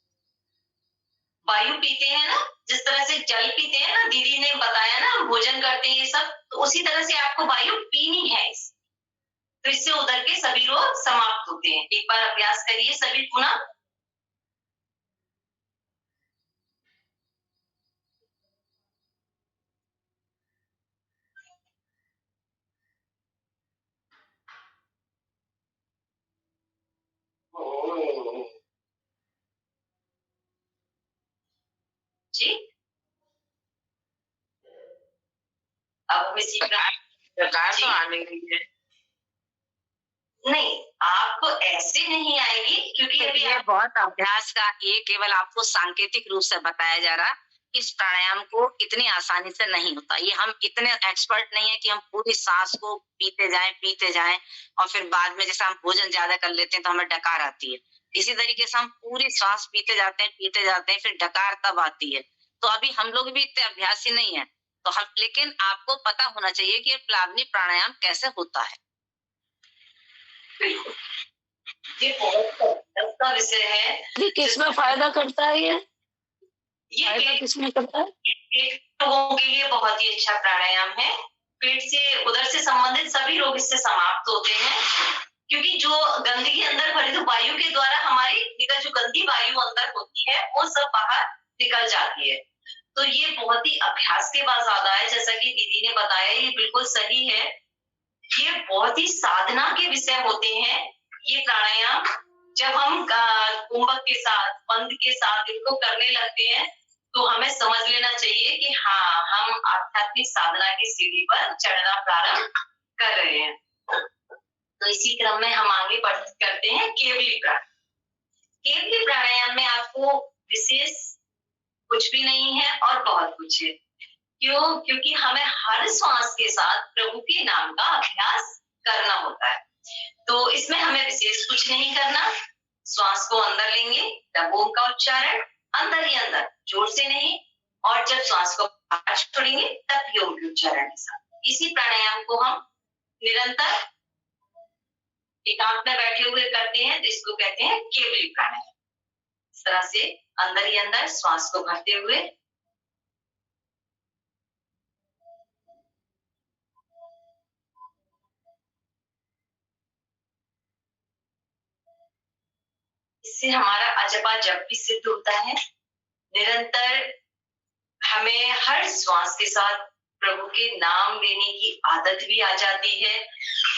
वायु पीते हैं ना, जिस तरह से जल पीते हैं ना, दीदी ने बताया ना, भोजन करते हैं ये सब, तो उसी तरह से आपको वायु पीनी है। तो इससे उधर के सभी रोग समाप्त होते हैं। एक बार अभ्यास करिए सभी पुनः। जी, अब हमें सीखना डकार तो आने रही है। नहीं, आपको ऐसे नहीं आएगी, क्योंकि अभी ये बहुत अभ्यास का, ये केवल आपको सांकेतिक रूप से बताया जा रहा। इस प्राणायाम को इतनी आसानी से नहीं होता। ये हम इतने एक्सपर्ट नहीं है कि हम पूरी सांस को पीते जाएं और फिर बाद में जैसे हम भोजन ज्यादा कर लेते हैं तो हमें डकार आती है। इसी तरीके से हम पूरी सांस पीते जाते हैं, फिर डकार तब आती है। तो अभी हम लोग भी इतने अभ्यासी नहीं है, तो हम, लेकिन आपको पता होना चाहिए कि प्लावनी प्राणायाम कैसे होता है। ये बहुत अच्छा विषय है। किसमें फायदा करता है ये फायदा किसमें करता है? पेट लोगों के लिए बहुत ही अच्छा प्राणायाम है। पेट से, उधर से संबंधित सभी रोग इससे समाप्त होते हैं, क्योंकि जो गंदगी अंदर भरी, तो वायु के द्वारा हमारी जो गंदी वायु अंदर होती है वो सब बाहर निकल जाती है। तो ये बहुत ही अभ्यास के बाद ज्यादा है, जैसा कि दीदी ने बताया, ये बिल्कुल सही है। ये बहुत ही साधना के विषय होते हैं। ये प्राणायाम जब हम कुंभक के साथ, बंद के साथ इनको करने लगते हैं, तो हमें समझ लेना चाहिए कि हाँ, हम आध्यात्मिक साधना की सीढ़ी पर चढ़ना प्रारंभ कर रहे हैं। तो इसी क्रम में हम आगे करते हैं केवली प्राणायाम। केवली प्राणायाम में आपको विशेष कुछ भी नहीं है और बहुत कुछ है। क्यों? क्योंकि हमें हर श्वास के साथ प्रभु के नाम का अभ्यास करना होता है। तो इसमें हमें विशेष कुछ नहीं करना। श्वास को अंदर लेंगे तब ओम का उच्चारण, अंदर ही अंदर, जोर से नहीं, और जब श्वास को बाहर छोड़ेंगे तब भी ओम के उच्चारण के साथ। इसी प्राणायाम को हम निरंतर एकांत में बैठे हुए करते हैं, तो इसको कहते हैं केवली प्राणायाम। इस तरह से अंदर ही अंदर श्वास को भरते हुए इससे हमारा अजपा जप भी सिद्ध होता है। निरंतर हमें हर श्वास के साथ प्रभु के नाम लेने की आदत भी आ जाती है।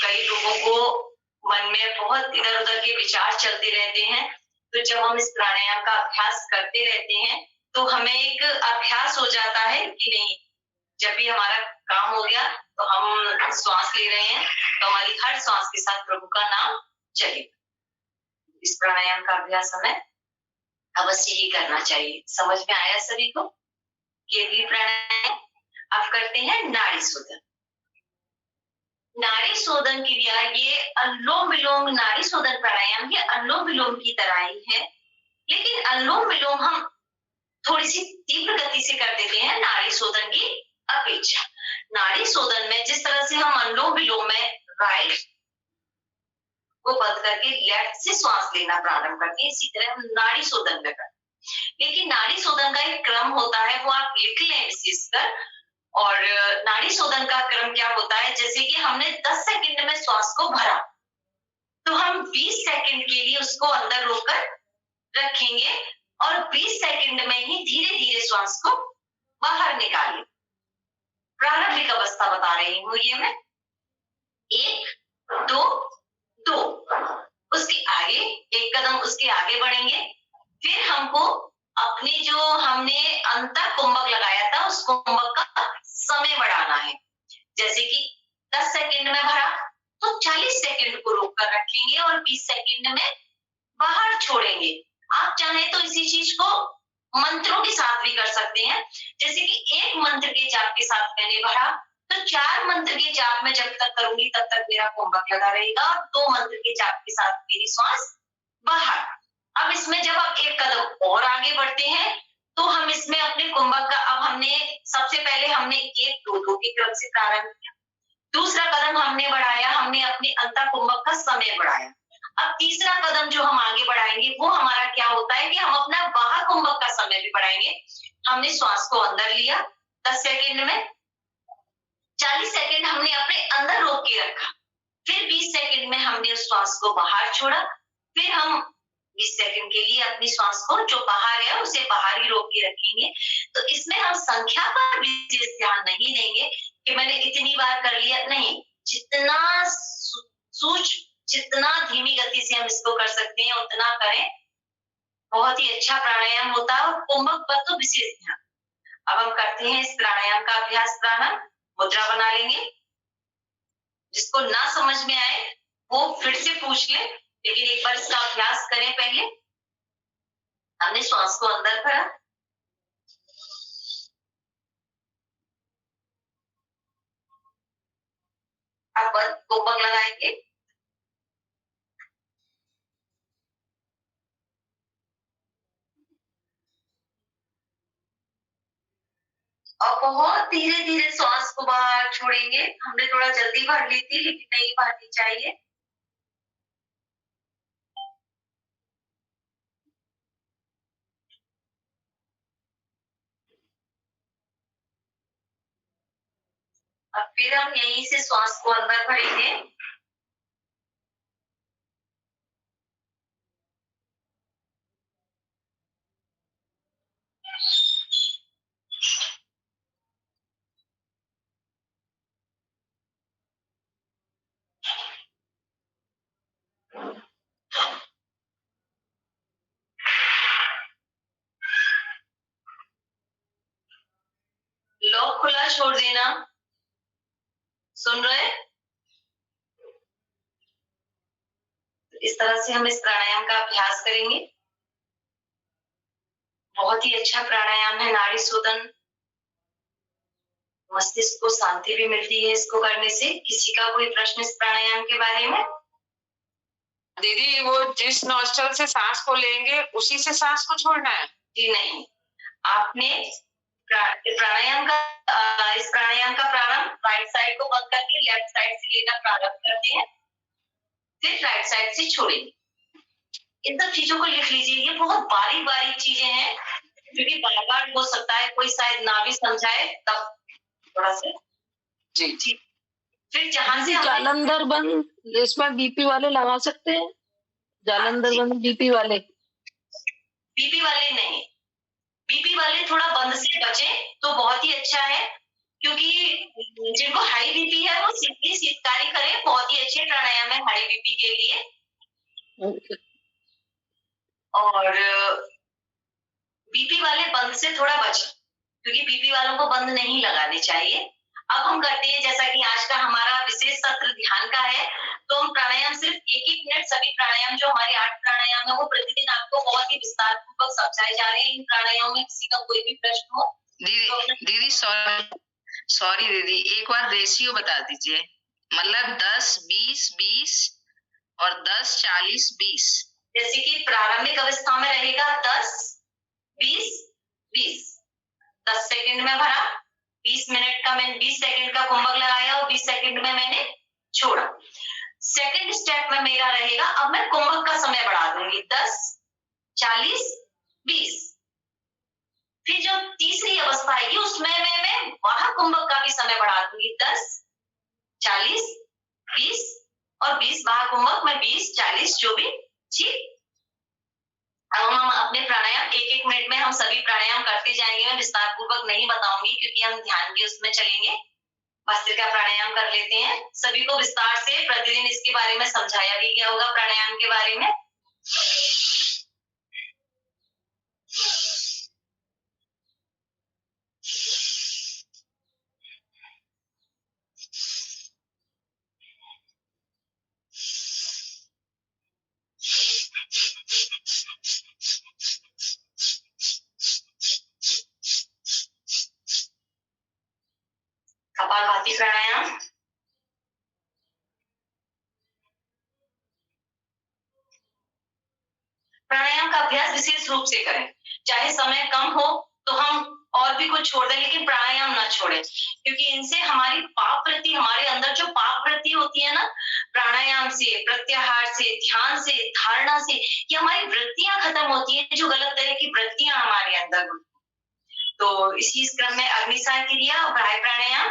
कई लोगों को मन में बहुत इधर उधर के विचार चलते रहते हैं, तो जब हम इस प्राणायाम का अभ्यास करते रहते हैं तो हमें एक अभ्यास हो जाता है कि नहीं, जब भी हमारा काम हो गया तो हम श्वास ले रहे हैं, तो हमारी हर श्वास के साथ प्रभु का नाम चलेगा। इस प्राणायाम का अभ्यास हमें अवश्य ही करना चाहिए। समझ में आया सभी को? केवली प्राणायाम। अब करते हैं नाड़ी शोधन। नाड़ी शोधन क्रिया, ये अनुलोम विलोम, नाड़ी शोधन प्राणायाम ये अनुलोम विलोम की तरह ही है, लेकिन अनुलोम विलोम हम थोड़ी सी तीव्र गति से कर देते हैं नाड़ी शोधन की अपेक्षा। नाड़ी शोधन में जिस तरह से हम अनुलोम विलोम में राइट को बंद करके लेफ्ट से श्वास लेना प्रारंभ करते हैं, इसी तरह हम नाड़ी शोधन में करते हैं। लेकिन नाड़ी शोधन का एक क्रम होता है, वो आप लिख लें विशेषकर। और नाड़ी शोधन का क्रम क्या होता है, जैसे कि हमने 10 सेकंड में श्वास को भरा, तो हम 20 सेकंड के लिए उसको अंदर रोककर रखेंगे और 20 सेकंड में ही धीरे धीरे श्वास को बाहर निकालें। प्रारंभिक अवस्था बता रही हूँ ये मैं। 1 दो, दो, उसके आगे एक कदम उसके आगे बढ़ेंगे। फिर हमको अपने जो हमने अंतर कुंभक लगाया था उस कुंभक का समय बढ़ाना है। जैसे कि 10 सेकंड में भरा तो 40 सेकंड को रोक कर रखेंगे और 20 सेकंड में बाहर छोड़ेंगे। आप चाहें तो इसी चीज को मंत्रों के साथ भी कर सकते हैं। जैसे कि एक मंत्र के जाप के साथ मैंने भरा तो 4 मंत्र के जाप में जब तक करूंगी तब तक मेरा कुंभक लगा रहेगा और 2 मंत्र के जाप के साथ मेरी श्वास बाहर। अब इसमें जब आप एक कदम और आगे बढ़ते हैं तो हम इसमें अपने कुंभक का अब हमने सबसे पहले हमने 1 2 2 के क्रम से प्रारंभ किया। दूसरा कदम हमने बढ़ाया, हमने अपने अंतर कुंभक का समय बढ़ाया। अब तीसरा कदम जो हम आगे बढ़ाएंगे वो हमारा क्या होता है कि हम अपना बाहर कुंभक का समय भी बढ़ाएंगे। हमने श्वास को अंदर लिया 10 सेकंड में, 40 सेकंड हमने अपने अंदर रोक के रखा, फिर 20 सेकंड में हमने उस श्वास को बाहर छोड़ा, फिर हम 20 सेकंड के लिए अपनी श्वास को जो बाहर है उसे बाहर ही रोक के रखेंगे। तो इसमें हम संख्या पर विशेष ध्यान नहीं देंगे कि मैंने इतनी बार कर लिया, नहीं, जितना जितना धीमी गति से हम इसको कर सकते हैं उतना करें, बहुत ही अच्छा प्राणायाम होता है और कुंभक पर तो विशेष ध्यान। अब हम करते हैं इस प्राणायाम का अभ्यास। प्राणायाम मुद्रा बना लेंगे, जिसको ना समझ में आए वो फिर से पूछ ले, लेकिन एक बार इसका अभ्यास करें। पहले हमने श्वास को अंदर भरा, अब कुंभक लगाएंगे, और बहुत धीरे धीरे श्वास को बाहर छोड़ेंगे। हमने थोड़ा जल्दी भर ली थी लेकिन नहीं भरनी चाहिए। अब फिर हम यहीं से श्वास को अंदर भरेंगे, लॉक खुला छोड़ देना। सुन रहे? इस तरह से हम इस प्राणायाम का अभ्यास करेंगे। बहुत ही अच्छा प्राणायाम है, नाड़ी शोधन, मस्तिष्क को शांति भी मिलती है इसको करने से। किसी का कोई प्रश्न इस प्राणायाम के बारे में? दीदी वो जिस नॉस्ट्रल से सांस को लेंगे उसी से सांस को छोड़ना है? जी नहीं, आपने प्राणायाम का इस प्राणायाम का प्रारंभ राइट साइड को बंद करके लेफ्ट साइड से लेना प्रारंभ करते हैं, फिर राइट साइड से छोड़ेंगे। इन सब चीजों को लिख लीजिए, ये बहुत बारीक बारीक चीजें हैं क्योंकि बार बार हो सकता है कोई शायद ना भी समझाए, तब थोड़ा सा जी। फिर जहां से जालंधर बंद इसमें बीपी वाले लगा सकते हैं? जालंधर बंद बीपी वाले नहीं, बीपी वाले थोड़ा बंद से बचे तो बहुत ही अच्छा है, क्योंकि जिनको हाई बीपी है वो सीधी शीतकारी करें। बहुत ही अच्छे प्राणायाम है हाई बीपी के लिए। और बीपी वाले बंद से थोड़ा बचे, क्योंकि बीपी वालों को बंद नहीं लगाने चाहिए। अब हम करते हैं, जैसा कि आज का हमारा विशेष सत्र ध्यान का है, तो हम प्राणायाम सिर्फ 1-1 मिनट, सभी प्राणायाम जो हमारे 8 प्राणायाम है वो प्रतिदिन आपको बहुत ही विस्तार पूर्वक समझाए जा रहे हैं। इन प्राणायामों में किसी का कोई भी प्रश्न हो दीदी सॉरी दीदी, एक बार रेशियो बता दीजिए, मतलब 10 20 20 और 10 40 20। जैसे कि प्रारंभिक अवस्था में रहेगा 10 20 20, 10 सेकंड में भरा, 20 मिनट का मैंने 20 सेकंड का कुंभक लगाया और 20 सेकंड में मैंने छोड़ा। सेकंड स्टेप में मेरा रहेगा, अब मैं कुंभक का समय बढ़ा दूंगी 10 40 20। फिर जो तीसरी अवस्था आएगी उसमें मैं वहां कुंभक का भी समय बढ़ा दूंगी 10 40 20 और 20 बाहर कुंभक में 20 40 24। ठीक, अब हम अपने प्राणायाम 1-1 मिनट में हम सभी प्राणायाम करते जाएंगे। मैं विस्तार पूर्वक नहीं बताऊंगी क्योंकि हम ध्यान के उसमें चलेंगे। भस्त्रिका प्राणायाम कर लेते हैं। सभी को विस्तार से प्रतिदिन इसके बारे में समझाया भी गया होगा, प्राणायाम के बारे में। कपालभाति प्राणायाम। प्राणायाम का अभ्यास विशेष रूप से करें। चाहे समय कम हो तो हम और भी कुछ छोड़ दें, लेकिन प्राणायाम ना छोड़ें, क्योंकि इनसे हमारी पाप वृत्ति, हमारे अंदर जो पाप वृत्ति होती है ना, प्राणायाम से, प्रत्याहार से, ध्यान से, धारणा से, ये हमारी वृत्तियां खत्म होती है, जो गलत तरह की वृत्तियां हमारे अंदर होती हैं। तो इसी क्रम में अग्निसार क्रिया और बाह्य प्राणायाम।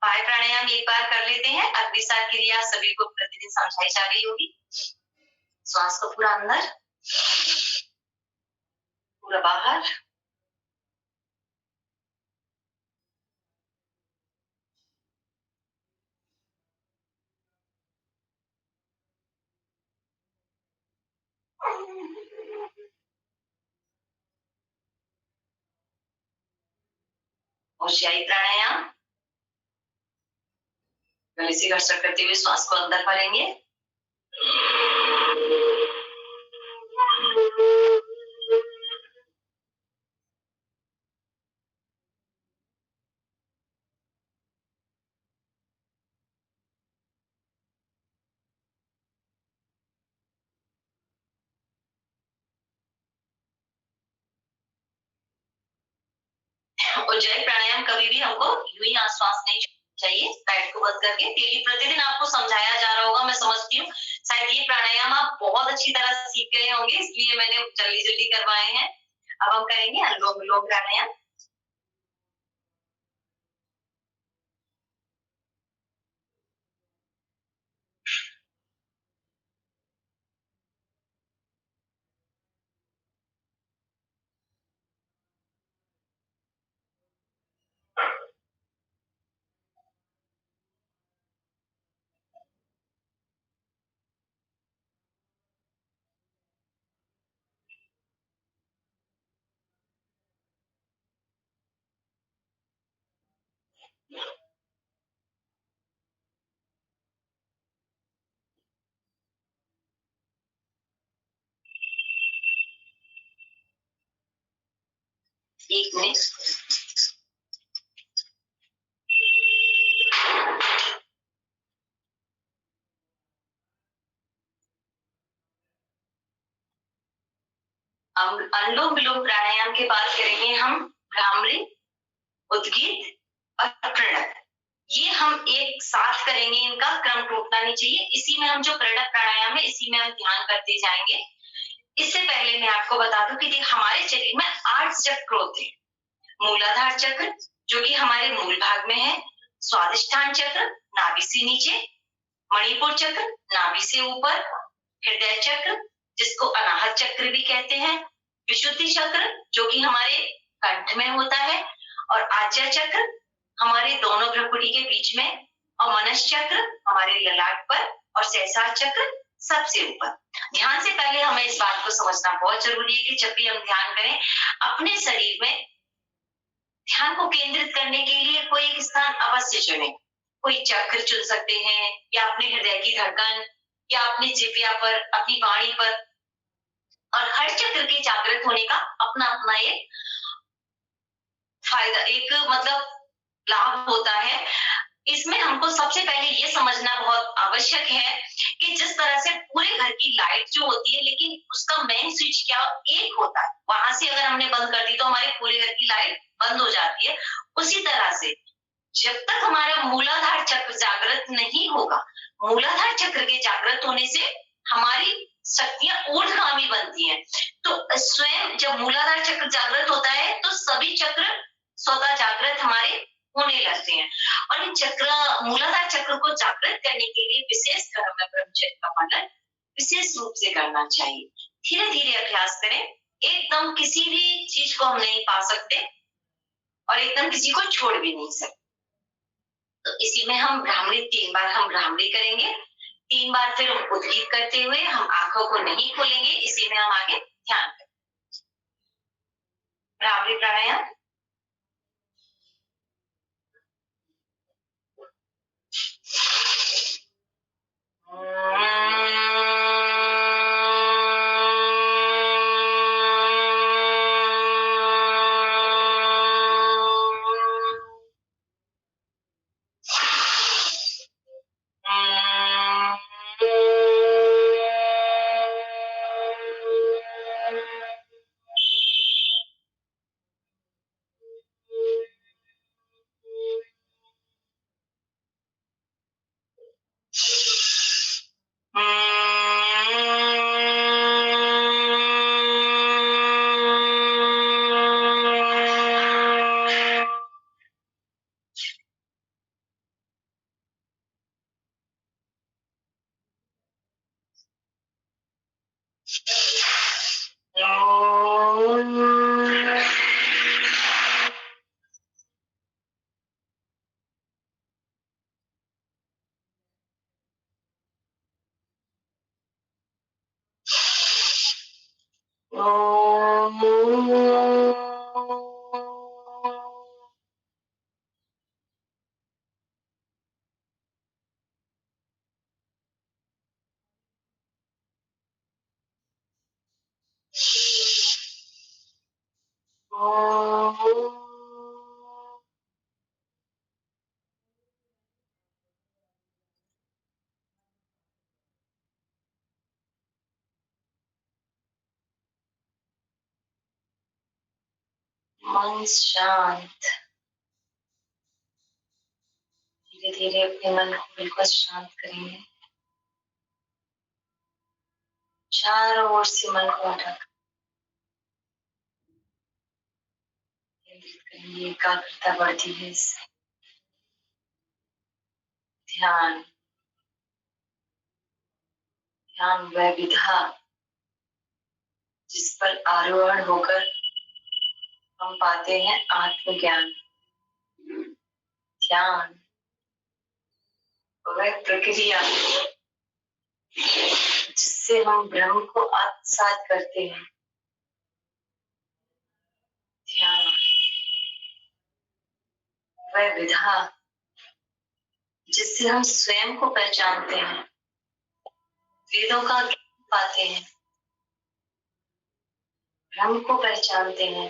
बाह्य प्राणायाम एक बार कर लेते हैं। अग्निसार क्रिया सभी को प्रतिदिन समझाई जा रही होगी। श्वास को पूरा अंदर, पूरा बाहर। ऊंचाई प्राणायाम। गले से घर्षण करते हुए श्वास को अंदर भरेंगे। उज्जैन प्राणायाम कभी भी हमको यूं ही श्वास नहीं चाहिए, पेट को बंद करके। डेली प्रतिदिन आपको समझाया जा रहा होगा, मैं समझती हूँ। शायद ये प्राणायाम आप बहुत अच्छी तरह सीख गए होंगे, इसलिए मैंने जल्दी जल्दी करवाए हैं। अब हम करेंगे अनुलोम विलोम प्राणायाम। एक मिनट। अनुलोम विलोम प्राणायाम के बाद करेंगे हम भ्रामरी, उद्गीत और प्रणव। ये हम एक साथ करेंगे, इनका क्रम टूटना नहीं चाहिए। इसी में हम जो प्रणव प्राणायाम है, इसी में हम ध्यान करते जाएंगे। इससे पहले मैं आपको बता दूं कि हमारे शरीर में 8 चक्र होते हैं। मूलाधार चक्र जो कि हमारे मूल भाग में है, स्वादिष्ठान चक्र नाभि से नीचे, मणिपुर चक्र नाभि से ऊपर, हृदय चक्र जिसको अनाहत चक्र भी कहते हैं, विशुद्धि चक्र जो कि हमारे कंठ में होता है, और आज्या चक्र हमारे दोनों भ्रुकुटी के बीच में, और मनस चक्र हमारे ललाट पर, और सहस्रार चक्र सबसे ऊपर। ध्यान से पहले हमें इस बात को समझना बहुत जरूरी है कि जब भी हम ध्यान करें, अपने शरीर में ध्यान को केंद्रित करने के लिए कोई एक स्थान अवश्य चुने। कोई चक्र चुन सकते हैं, या अपने हृदय की धड़कन, या अपनी जिह्वा पर, अपनी वाणी पर। और हर चक्र के जागृत होने का अपना अपना एक फायदा, एक मतलब लाभ होता है। इसमें हमको सबसे पहले ये समझना बहुत आवश्यक है कि जिस तरह से पूरे घर की लाइट जो होती है, लेकिन उसका मेन स्विच क्या एक होता है, वहां से अगर हमने बंद कर दी तो हमारे पूरे घर की लाइट बंद हो जाती है। उसी तरह से जब तक हमारा मूलाधार चक्र जागृत नहीं होगा, मूलाधार चक्र के जागृत होने से हमारी शक्तियां ऊर्ध्वगामी बनती हैं। तो स्वयं जब मूलाधार चक्र जागृत होता है तो सभी चक्र स्वतः जागृत हमारे होने लगते हैं। और इन चक्र, मूलाधार चक्र को जागृत करने के लिए विशेष कर्म में ब्रह्मचर्य का पालन विशेष रूप से करना चाहिए। धीरे धीरे अभ्यास करें। एकदम किसी भी चीज को हम नहीं पा सकते, और एकदम किसी को छोड़ भी नहीं सकते। तो इसी में हम भ्रामरी 3 बार हम भ्रामरी करेंगे, 3 बार फिर हम उद्गीत करते हुए हम आंखों को नहीं खोलेंगे। इसी में हम आगे ध्यान करेंगे। भ्रामरी प्राणायाम। मन शांत। धीरे धीरे अपने मन को बिल्कुल शांत करेंगे। चारों ओर से मन को हटा केंद्रित करेंगे। एकाग्रता बढ़ती है इससे। ध्यान ध्यान वह विधा जिस पर आरोहण होकर हम पाते हैं आत्मज्ञान। ध्यान वह प्रक्रिया जिससे हम ब्रह्म को आत्मसात करते हैं। ध्यान वह विधा जिससे हम स्वयं को पहचानते हैं, वेदों का ज्ञान पाते हैं, ब्रह्म को पहचानते हैं।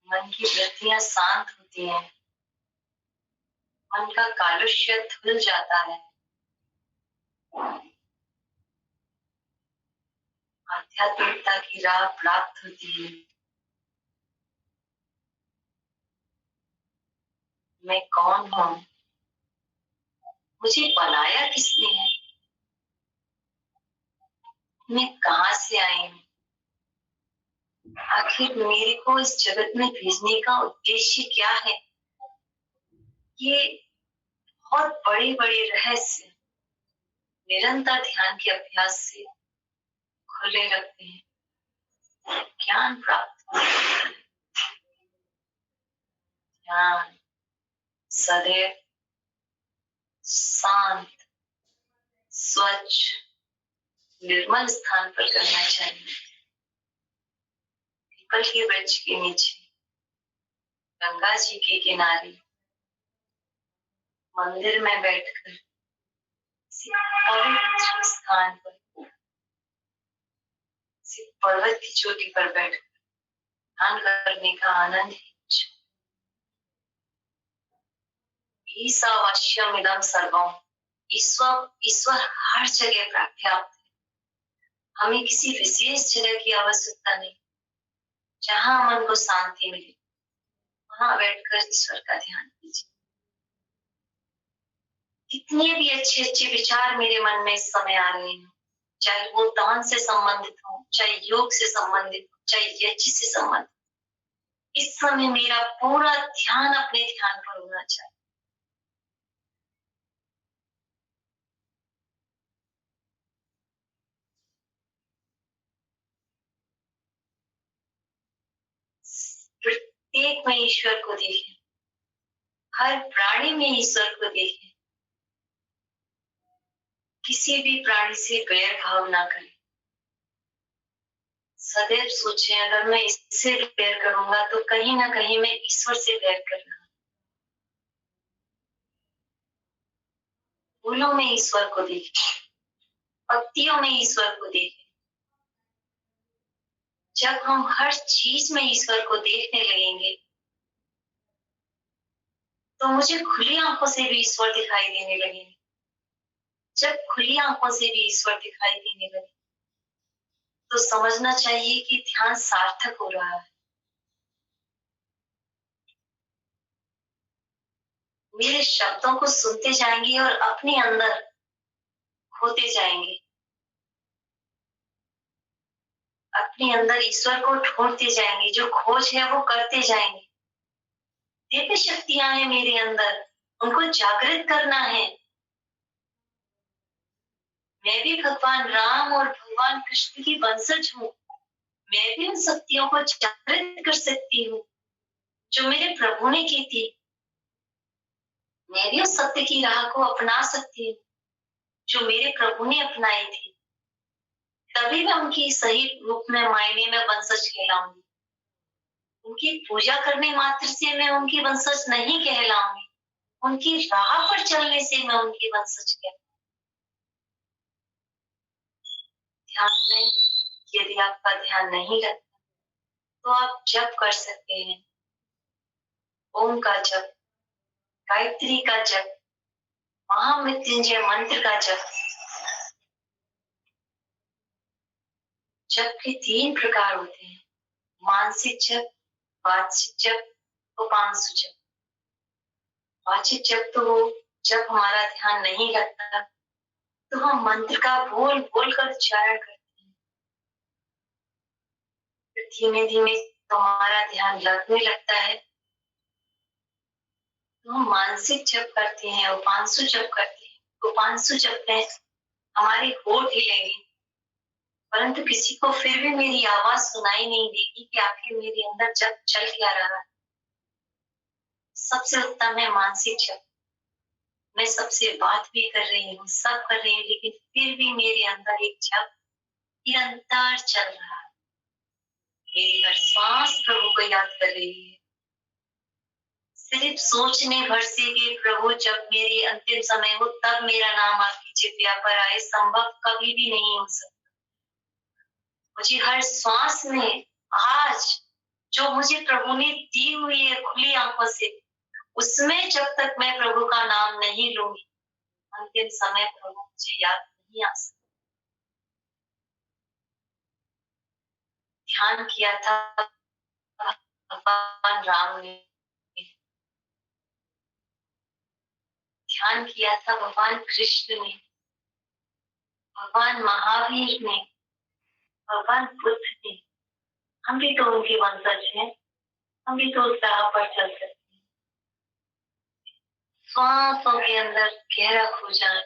मन की वृत्तियां शांत होती हैं, मन का कालुष्य धुल जाता है, आध्यात्मिकता की राह प्राप्त होती है। मैं कौन हूँ? मुझे बनाया किसने है? मैं कहाँ से आई हूँ? आखिर मेरे को इस जगत में भेजने का उद्देश्य क्या है? ये बहुत बड़े बड़े रहस्य निरंतर ध्यान के अभ्यास से खुले रखते हैं, ज्ञान प्राप्त होता है। ध्यान सदैव शांत, स्वच्छ, निर्मल स्थान पर करना चाहिए। पीपल के वृक्ष के नीचे, गंगा जी के किनारे, मंदिर में बैठकर, किसी पवित्र स्थान पर, किसी पर्वत की चोटी पर बैठकर ध्यान करने का आनंद ही ईशावास्यम इदं सर्वम। ईश्वर ईश्वर हर जगह प्राप्त है। हमें किसी विशेष जगह की आवश्यकता नहीं। जहां मन को शांति मिले वहां बैठकर ईश्वर का ध्यान कीजिए। कितने भी अच्छे अच्छे विचार मेरे मन में इस समय आ रहे हैं, चाहे वो दान से संबंधित हो, चाहे योग से संबंधित हो, चाहे यज्ञ से संबंधित, इस समय मेरा पूरा ध्यान अपने ध्यान पर होना चाहिए। प्रत्येक में ईश्वर को देखें, हर प्राणी में ईश्वर को देखें, किसी भी प्राणी से वैर भाव ना करें। सदैव सोचें, अगर मैं इससे वैर करूंगा तो कहीं ना कहीं मैं ईश्वर से वैर कर रहा हूं। फूलों में ईश्वर को देखें, पत्तियों में ईश्वर को देखें। जब हम हर चीज में ईश्वर को देखने लगेंगे तो मुझे खुली आंखों से भी ईश्वर दिखाई देने लगेंगे। जब खुली आंखों से भी ईश्वर दिखाई देने लगे तो समझना चाहिए कि ध्यान सार्थक हो रहा है। मेरे शब्दों को सुनते जाएंगे और अपने अंदर खोते जाएंगे, अपने अंदर ईश्वर को ढूंढते जाएंगे। जो खोज है वो करते जाएंगे। दिव्य शक्तियां हैं मेरे अंदर, उनको जागृत करना है। मैं भी भगवान राम और भगवान कृष्ण की वंशज हूँ। मैं भी उन शक्तियों को जागृत कर सकती हूँ जो मेरे प्रभु ने की थी। मैं भी उस सत्य की राह को अपना सकती हूँ जो मेरे प्रभु ने अपनाई थी। तभी मैं उनकी सही रूप में मायने में वंशज कहलाऊंगी। उनकी पूजा करने मात्र से मैं उनकी वंशज नहीं कहलाऊंगी, उनकी राह पर चलने से मैं उनकी वंशज कहलाऊंगी। ध्यान में यदि आपका ध्यान नहीं लगता तो आप जप कर सकते हैं। ओम का जप, गायत्री का जप, महामृत्युंजय मंत्र का जप। जप के 3 प्रकार होते हैं, मानसिक जप, वाचिक जप, उपांशु जप। वाचिक जप तो वो जब हमारा ध्यान नहीं लगता तो हम मंत्र का बोल बोल कर उच्चारण करते हैं। फिर धीमे धीमे तो हमारा ध्यान लगने लगता है तो हम मानसिक जप करते हैं, उपांशु जप करते हैं। उपांशु जप में हमारी होठ हिलेंगी परंतु किसी को फिर भी मेरी आवाज सुनाई नहीं देगी कि आखिर मेरे अंदर जप चल क्या रहा है। सबसे उत्तम है मानसिक जप। मैं सबसे बात भी कर रही हूँ, सब कर रही हूँ, लेकिन फिर भी मेरे अंदर एक जप निरंतर चल रहा है। मेरी हर सांस प्रभु को याद कर रही है। सिर्फ सोचने भर से कि प्रभु जब मेरी अंतिम समय हो तब मेरा नाम आपकी चितिया पर आए, संभव कभी भी नहीं हो सकता। मुझे हर श्वास में आज जो मुझे प्रभु ने दी हुई है खुली आंखों से, उसमें जब तक मैं प्रभु का नाम नहीं लूंगी अंतिम समय प्रभु मुझे याद नहीं आ सकता। ध्यान किया था भगवान राम ने, ध्यान किया था भगवान कृष्ण ने, भगवान महावीर ने, भगवान बुद्ध ने। हम भी तो उनके वंशज हैं, हम भी तो उस राह पर चल सकते हैं। श्वासों के अंदर गहरा खो जाए,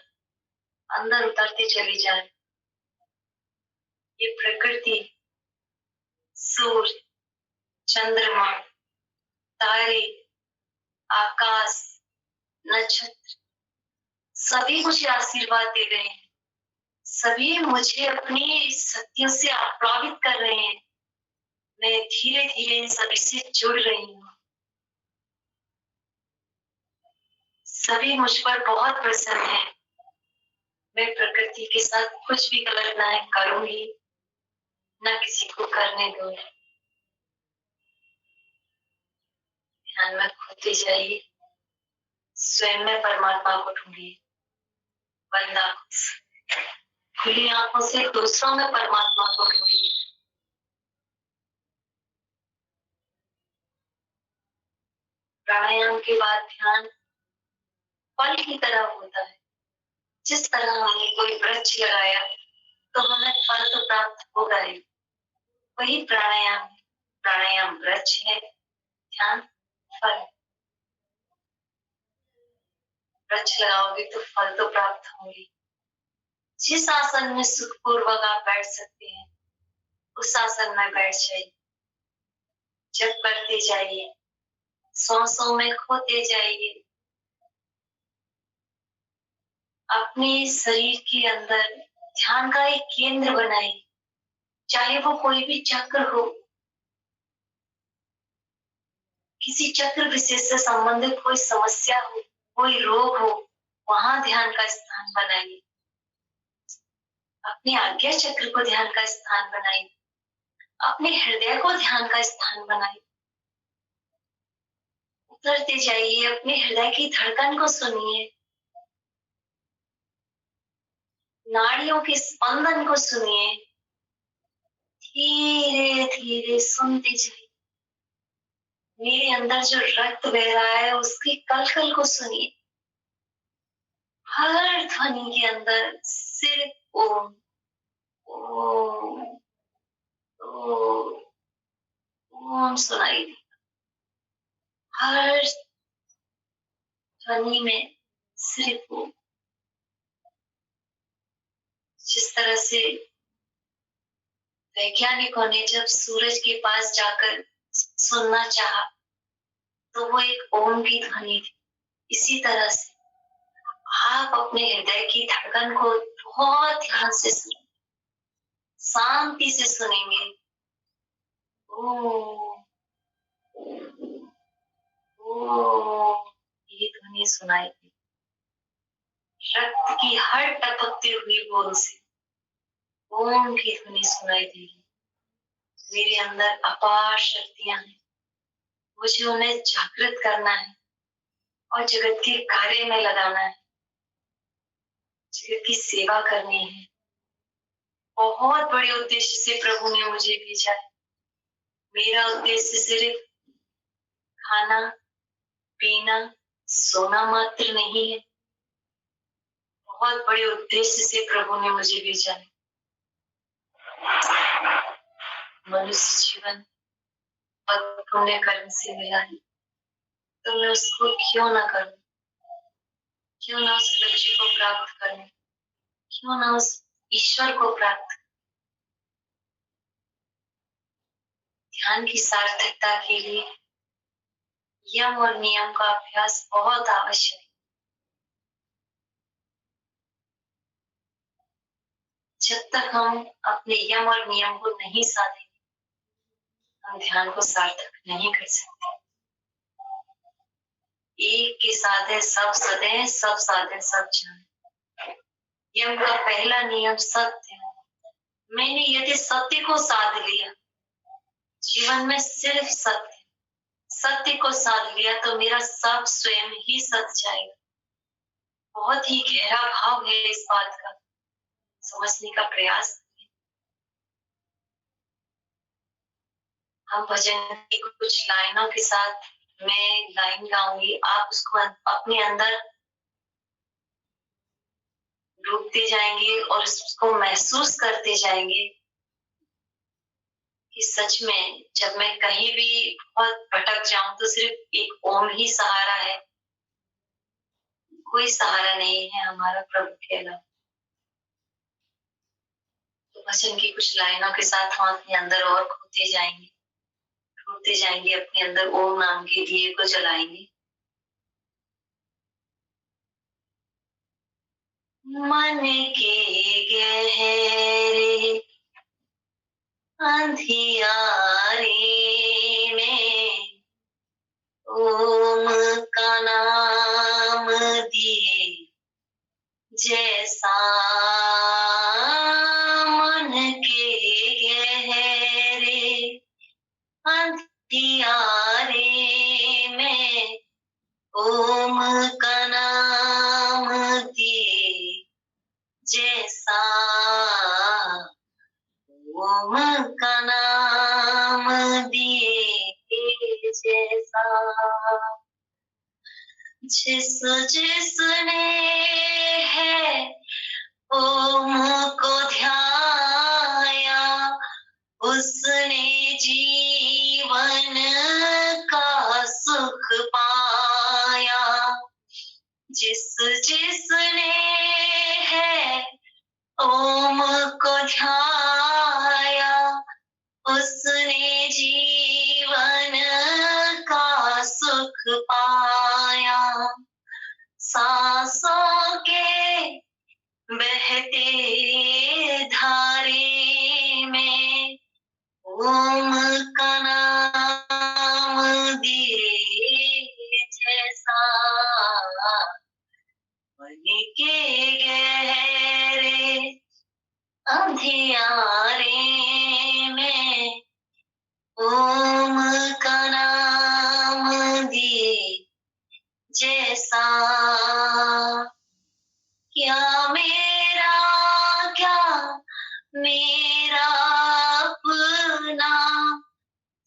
अंदर उतरते चले जाए। ये प्रकृति, सूर्य, चंद्रमा, तारे, आकाश, नक्षत्र सभी मुझे आशीर्वाद दे रहे हैं। सभी मुझे अपनी शक्तियों से आप्लावित कर रहे हैं। मैं धीरे धीरे इन सभी से जुड़ रही हूँ। सभी मुझ पर बहुत प्रसन्न है। मैं प्रकृति के साथ कुछ भी गलत ना करूंगी, ना किसी को करने दूंगी। ध्यान में खोते जाइए, स्वयं में परमात्मा को ढूंढिए। बंद आंखों से, खुली आंखों से दूसरों में परमात्मा को ढूंढिए। प्राणायाम के बाद ध्यान फल की तरह होता है। जिस तरह हमने कोई वृक्ष लगाया तो हमें फल तो प्राप्त होगा ही, वही प्राणायाम है। प्राणायाम वृक्ष है, ध्यान फल। वृक्ष लगाओगे तो फल तो प्राप्त होंगे। जिस आसन में सुखपूर्वक आप बैठ सकते हैं उस आसन में बैठ जाइए, जप करते जाइए, सांसों में खोते जाइए। अपने शरीर के अंदर ध्यान का एक केंद्र बनाइए, चाहे वो कोई भी चक्र हो, किसी चक्र विशेष से संबंधित कोई समस्या हो, कोई रोग हो, वहां ध्यान का स्थान बनाइए। अपने आज्ञा चक्र को ध्यान का स्थान बनाइए, अपने हृदय को ध्यान का स्थान बनाइए। उतरते जाइए, अपने हृदय की धड़कन को सुनिए, नाड़ियों के स्पंदन को सुनिए। धीरे धीरे सुनते जाइए। मेरे अंदर जो रक्त बह रहा है उसकी कलकल को सुनिए। हर ध्वनि के अंदर सिर्फ ओम ओम ओम ओम सुनाई दे। हर ध्वनि में सिर्फ ओम। जिस तरह से वैज्ञानिकों ने जब सूरज के पास जाकर सुनना चाहा तो वो एक ओम की ध्वनि थी। इसी तरह से आप अपने हृदय की धड़कन को बहुत ध्यान से सुनें, शांति से सुनेंगे। ओम ओम ये ध्वनि सुनाई दी। रक्त की हर टपकती हुई बूंद से ओम की ध्वनि सुनाई देगी। मेरे अंदर अपार शक्तियां हैं, मुझे उन्हें जागृत करना है और जगत के कार्य में लगाना है, जगत की सेवा करनी है। बहुत बड़े उद्देश्य से प्रभु ने मुझे भेजा है। मेरा उद्देश्य सिर्फ खाना पीना सोना मात्र नहीं है। बहुत बड़े उद्देश्य से प्रभु ने मुझे भेजा है। मनुष्य जीवन पुण्य कर्म से मिला है, तो मैं उसको क्यों ना करूं, क्यों ना उस लक्ष्य को प्राप्त करूं, क्यों ना उस ईश्वर को प्राप्त। ध्यान की सार्थकता के लिए यम और नियम का अभ्यास बहुत आवश्यक है। जब तक हम अपने यम और नियम को नहीं साधेंगे, हम ध्यान को सार्थक नहीं कर सकते। एक के साधे सब सदे, सब साधे सब जाने। यम का पहला नियम सत्य है। मैंने यदि सत्य को साध लिया, जीवन में सिर्फ सत्य को साध लिया, तो मेरा सब स्वयं ही सच जाएगा। बहुत ही गहरा भाव है इस बात का, समझने का प्रयास करें। हम भजन की कुछ लाइनों के साथ मैं लाइन गाऊंगी, आप उसको अपने अंदर डूबते जाएंगे और उसको महसूस करते जाएंगे कि सच में जब मैं कहीं भी बहुत भटक जाऊं तो सिर्फ एक ओम ही सहारा है। कोई सहारा नहीं है हमारा प्रभु के अलावा। तो भजन की कुछ लाइनों के साथ हम अपने अंदर और खोते जाएंगे, ढूंढते जाएंगे, अपने अंदर ओम नाम के दिए को जलाएंगे। मन के गहरे अंधियारे में ओम का नाम दिए जैसा, मन के गहरे अंधियारे में ओम का नाम दिए जैसा, ओम का नाम दिए जैसा। जिसने है ओम को ध्याया, उसने जीवन का सुख पाया। जिसने है ओम को ध्याया, उसने जीवन का सुख सुख पाया, सांसों के बहते धारे में ओम का नाम दिए जैसा, मन के गहरे अंधियारे में ओम का नाम दिए जैसा। क्या मेरा अपना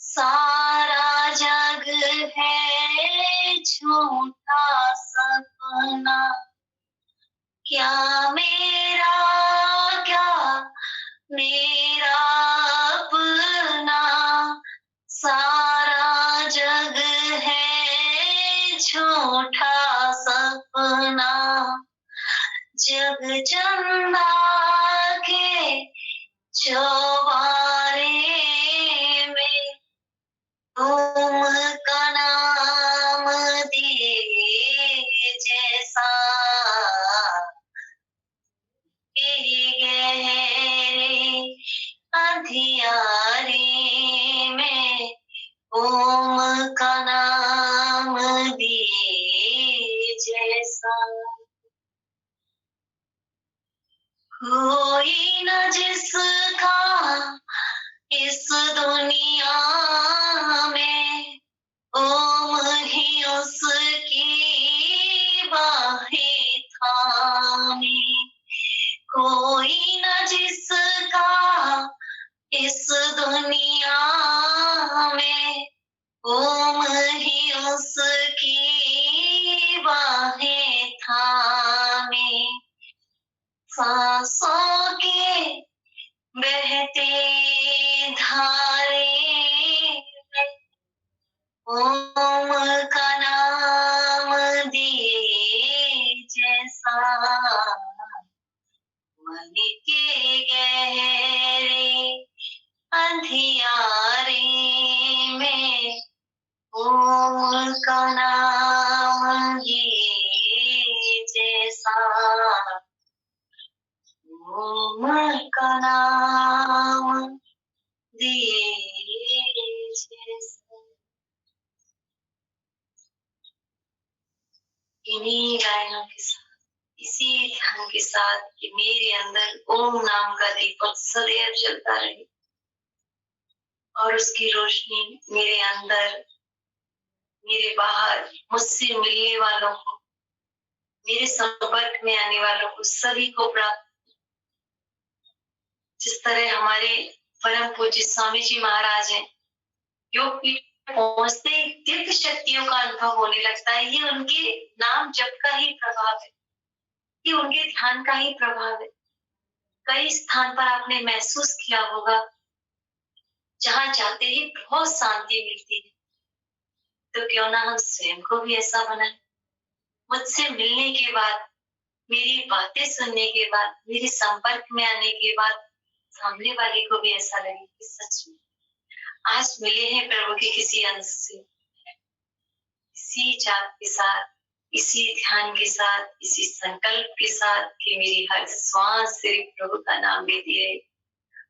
सारा जग है झूठा सपना। क्या मेरा अपना सारा जग है झूठा सपना। जग चंदा के चौबारे में तुम का नाम दिए जैसा, गहरे अंधियारे में ओम का नाम दिए जैसा। कोई न जिसका इस दुनिया में ओम ही उसकी बाहें थामे। कोई न जिसका इस दुनिया में ओम ही उसकी बाहें थामे। सांसों के बहते धारे में ओम का नाम दिए जैसा, मन के गहरे अंधियारे में ओम का नाम दिए जैसा, ओम का नाम दिए जैसा। इन्हीं गायनों के साथ, इसी ध्यान के साथ कि मेरे अंदर ओम नाम का दीपक सदैव जलता रहे और उसकी रोशनी मेरे अंदर, मेरे बाहर, मुझसे मिलने वालों को, मेरे संपर्क में आने वालों को सभी को प्राप्त। जिस तरह हमारे परम पूज्य स्वामी जी महाराज हैं, योग पीठ पहुंचते ही दिव्य शक्तियों का अनुभव होने लगता है। ये उनके नाम जप का ही प्रभाव है, ये उनके ध्यान का ही प्रभाव है। कई स्थान पर आपने महसूस किया होगा जहां जाते ही बहुत शांति मिलती है। तो क्यों ना हम स्वयं को भी ऐसा बनाएं। मुझसे मिलने के बाद, मेरी बातें सुनने के बाद, मेरे संपर्क में आने के बाद सामने वाले को भी ऐसा लगे कि सच में आज मिले हैं प्रभु के किसी अंश से, इसी जाप के साथ, इसी ध्यान के साथ, इसी संकल्प के साथ कि मेरी हर श्वास सिर्फ प्रभु का नाम लेती रहे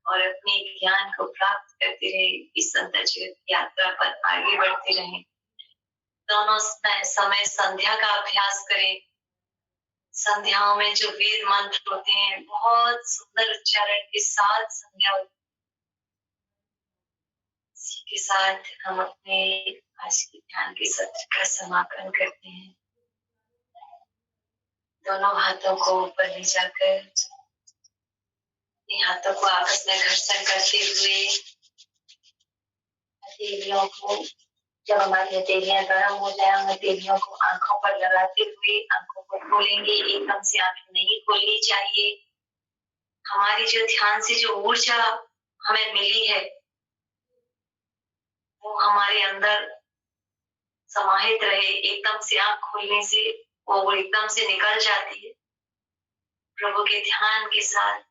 और अपने ज्ञान को प्राप्त करते रहे, इस अंतर जगत की यात्रा पर आगे बढ़ते रहे। दोनों समय संध्या का अभ्यास करें। संध्याओं में जो वेद मंत्र होते हैं, बहुत सुंदर उच्चारण के साथ संध्या होती है। इसी के साथ हम अपने आज के ध्यान के सत्र का समापन करते हैं। दोनों हाथों को ऊपर ले जाकर अपने हाथों को आपस में घर्षण करते हुए हथेलियों को, जब हमारी हथेलियां गर्म हो जाए, हम हथेलियों को आंखों पर लगाते हुए आंखों को खोलेंगे। एकदम से आंखें नहीं खोलनी चाहिए। हमारी जो ध्यान से जो ऊर्जा हमें मिली है वो हमारे अंदर समाहित रहे। एकदम से आंख खोलने से वो एकदम से निकल जाती है। प्रभु के ध्यान के साथ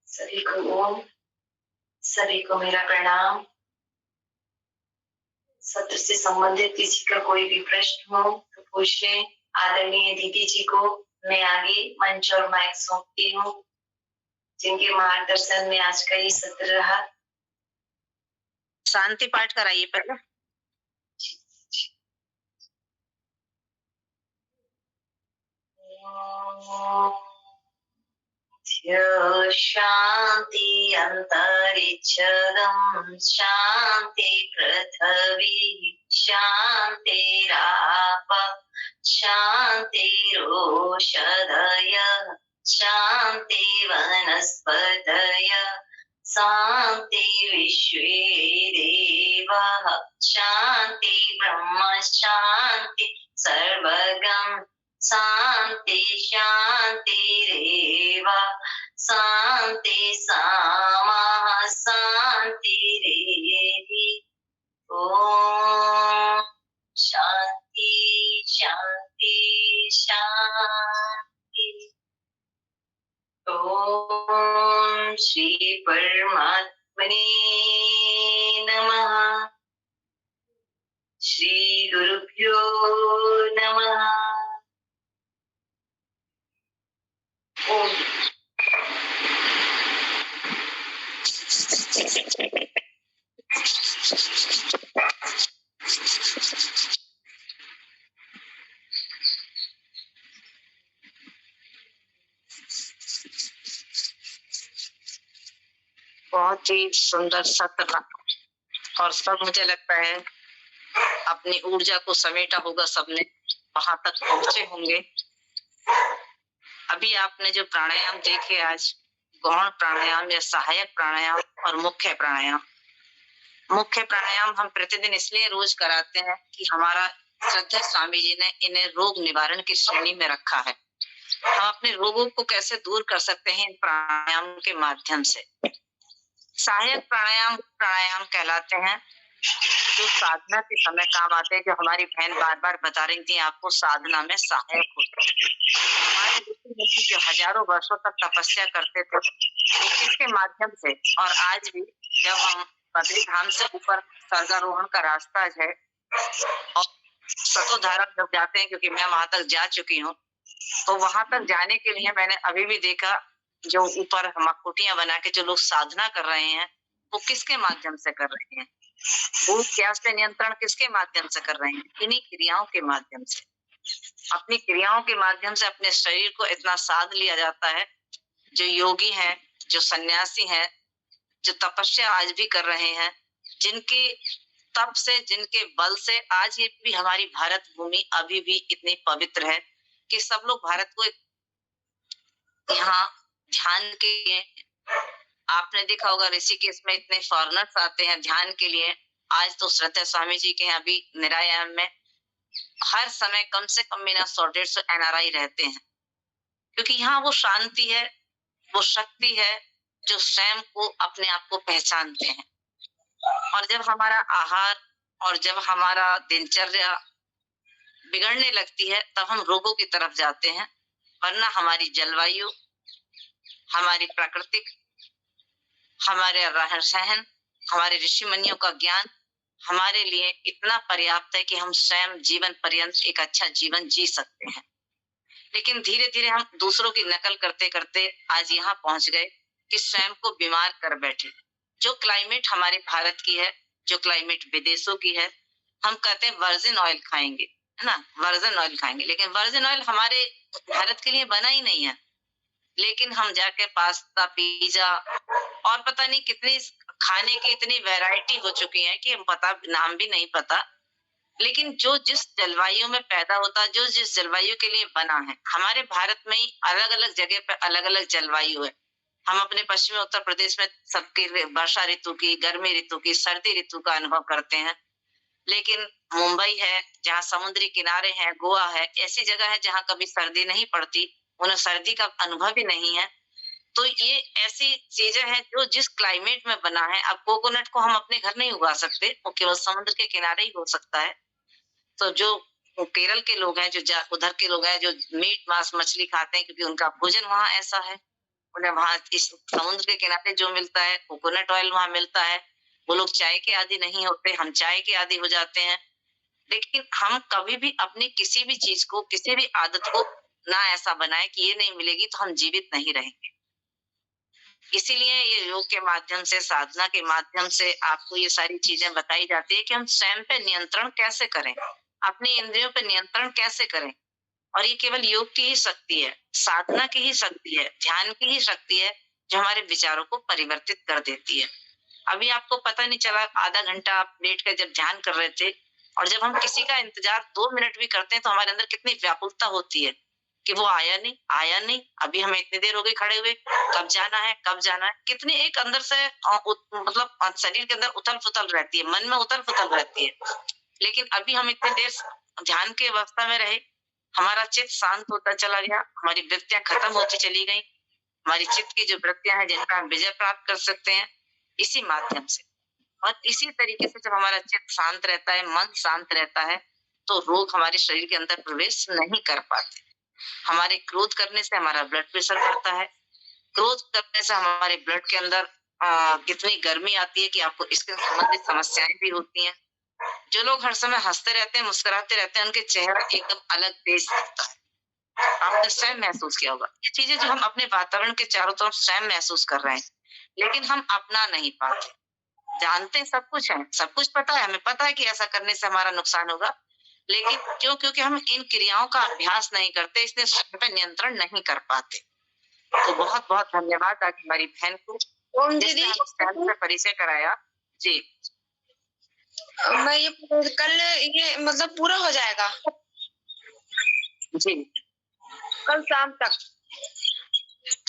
सभी को ओम सभी को मेरा प्रणाम। सत्र से संबंधित किसी का कोई भी प्रश्न हो तो पूछ लें। आदरणीय दीदी जी को मैं आगे मंच और माइक सौंपती हूँ, जिनके मार्गदर्शन में आज का ये सत्र रहा। शांति पाठ कराइए पहले। शांति अंतरिक्षगम शांति पृथ्वी शांतिराप शांतिरोषधय शांति वनस्पतय शांति विश्वे देवाः शांति ब्रह्म शांति सर्वगम शांति शांतिरेव शांति सामा शांतिरेधि। ओम शांति शांति शांति। ओम श्री परमात्मने नमः। श्री गुरुभ्यो नमः। ओम बहुत ही सुंदर सत्र, और सब मुझे लगता है अपनी ऊर्जा को समेटा होगा, सबने वहां तक पहुंचे होंगे। अभी आपने जो प्राणायाम देखे आज, गौण प्राणायाम या सहायक प्राणायाम और मुख्य प्राणायाम। मुख्य प्राणायाम हम प्रतिदिन इसलिए रोज कराते हैं कि हमारा श्रद्धेय स्वामी जी ने इन्हें रोग निवारण की श्रेणी में रखा है। हम अपने रोगों को कैसे दूर कर सकते हैं इन प्राणायाम के माध्यम से। सहायक प्राणायाम प्राणायाम कहलाते हैं जो साधना के समय काम आते हैं, जो हमारी बहन बार बार बता रही थी आपको, साधना में सहायक होते हैं। हमारे ऋषि मुनि जो हजारों वर्षों तक तपस्या करते थे, इसके माध्यम से, और आज भी जब हम बद्री धाम से ऊपर स्वर्गारोहण का रास्ता है और सतोधारा जब जाते हैं, क्योंकि मैं वहां तक जा चुकी हूँ, तो वहां तक जाने के लिए मैंने अभी भी देखा जो ऊपर कुटियां बना के जो लोग साधना कर रहे हैं, वो किसके माध्यम से कर रहे हैं, भूख प्यास पे नियंत्रण किसके माध्यम से कर रहे हैं, इन्हीं क्रियाओं के माध्यम से। अपनी क्रियाओं के माध्यम से अपने शरीर को इतना साध लिया जाता है। जो योगी हैं, जो सन्यासी हैं, जो तपस्या आज भी कर रहे हैं, जिनके तप से, जिनके बल से आज ये भी हमारी भारत भूमि अभी भी इतनी पवित्र है कि सब लोग भारत को यहाँ ध्यान के लिए, आपने देखा होगा ऋषिकेश में इतने फॉरेनर्स आते हैं ध्यान के लिए। आज तो श्रद्धेय स्वामी जी के यहाँ भी निरायाम में हर समय कम से कम 100-150 NRI रहते हैं, क्योंकि यहाँ वो शांति है, वो शक्ति है जो स्वयं को, अपने आप को पहचानते हैं। और जब हमारा आहार और जब हमारा दिनचर्या बिगड़ने लगती है, तब हम रोगों की तरफ जाते हैं। वरना हमारी जलवायु, हमारी प्राकृतिक, हमारे रहन सहन, हमारे ऋषि मुनियों का ज्ञान हमारे लिए इतना पर्याप्त है कि हम स्वयं जीवन पर्यंत एक अच्छा जीवन जी सकते हैं। लेकिन धीरे धीरे हम दूसरों की नकल करते करते आज यहाँ पहुंच गए कि स्वयं को बीमार कर बैठे। जो क्लाइमेट हमारे भारत की है, जो क्लाइमेट विदेशों की है, हम कहते हैं वर्जिन ऑयल खाएंगे, है ना, वर्जिन ऑयल खाएंगे, लेकिन वर्जिन ऑयल हमारे भारत के लिए बना ही नहीं है। लेकिन हम जाके पास्ता, पिज्जा और पता नहीं कितनी खाने की इतनी वैरायटी हो चुकी है कि हम पता नाम भी नहीं पता। लेकिन जो जिस जलवायु में पैदा होता, जो जिस जलवायु के लिए बना है, हमारे भारत में ही अलग अलग जगह पर अलग अलग जलवायु है। हम अपने पश्चिमी उत्तर प्रदेश में सबके वर्षा ऋतु की, गर्मी ऋतु की, सर्दी ऋतु का अनुभव करते हैं। लेकिन मुंबई है जहाँ समुद्री किनारे हैं, गोवा है, ऐसी जगह है जहाँ कभी सर्दी नहीं पड़ती, उन्हें सर्दी का अनुभव ही नहीं है। तो ये ऐसी चीजें हैं जो जिस क्लाइमेट में बना है। अब कोकोनट को हम अपने घर नहीं उगा सकते, वो केवल समुद्र के किनारे ही हो सकता है। तो जो केरल के लोग हैं, जो उधर के लोग हैं जो मीट मांस मछली खाते हैं, क्योंकि उनका भोजन वहां ऐसा है। उन्हें वहां इस समुद्र के किनारे जो मिलता है, कोकोनट ऑयल वहां मिलता है। वो लोग चाय के आदी नहीं होते, हम चाय के आदी हो जाते हैं। लेकिन हम कभी भी अपनी किसी भी चीज को, किसी भी आदत को ना ऐसा बनाए कि ये नहीं मिलेगी तो हम जीवित नहीं रहेंगे। इसीलिए ये योग के माध्यम से, साधना के माध्यम से आपको ये सारी चीजें बताई जाती है कि हम स्वयं पे नियंत्रण कैसे करें, अपनी इंद्रियों पे नियंत्रण कैसे करें। और ये केवल योग की ही शक्ति है, साधना की ही शक्ति है, ध्यान की ही शक्ति है जो हमारे विचारों को परिवर्तित कर देती है। अभी आपको पता नहीं चला, आधा घंटा आप लेट कर जब ध्यान कर रहे थे, और जब हम किसी का इंतजार 2 मिनट भी करते हैं तो हमारे अंदर कितनी व्याकुलता होती है कि वो आया नहीं, अभी हमें इतनी देर हो गई खड़े हुए, कब जाना है, कितनी एक अंदर से मतलब शरीर के अंदर उथल पुथल रहती है, मन में उथल पुथल रहती है। लेकिन अभी हम इतनी देर ध्यान की अवस्था में रहे, हमारा चित्त शांत होता चला गया, हमारी वृत्तियां खत्म होती चली गई। हमारी चित्त की जो वृत्तियां हैं जिनका हम विजय प्राप्त कर सकते हैं इसी माध्यम से। और इसी तरीके से जब हमारा चित्त शांत रहता है, मन शांत रहता है, तो रोग हमारे शरीर के अंदर प्रवेश नहीं कर पाते। हमारे क्रोध करने से हमारा ब्लड प्रेशर बढ़ता है, क्रोध करने से हमारे ब्लड के अंदर कितनी गर्मी आती है कि आपको इसके संबंधित समस्याएं भी होती हैं। जो लोग हर समय हंसते रहते हैं, मुस्कुराते रहते हैं, उनके चेहरा एकदम अलग तेज दिखता है। आपने स्वयं महसूस किया होगा। ये चीजें जो हम अपने वातावरण के चारों तरफ स्वयं महसूस कर रहे हैं, लेकिन हम अपना नहीं पाते। जानते हैं सब कुछ है, सब कुछ पता है, हमें पता है कि ऐसा करने से हमारा नुकसान होगा, लेकिन क्यों? क्योंकि हम इन क्रियाओं का अभ्यास नहीं करते, इसलिए स्वयं पे नियंत्रण नहीं कर पाते। तो बहुत बहुत धन्यवाद आज हमारी बहन को जिसने हमें स्वयं से परिचय कराया। जी मैं ये कल ये मतलब पूरा हो जाएगा जी कल शाम तक,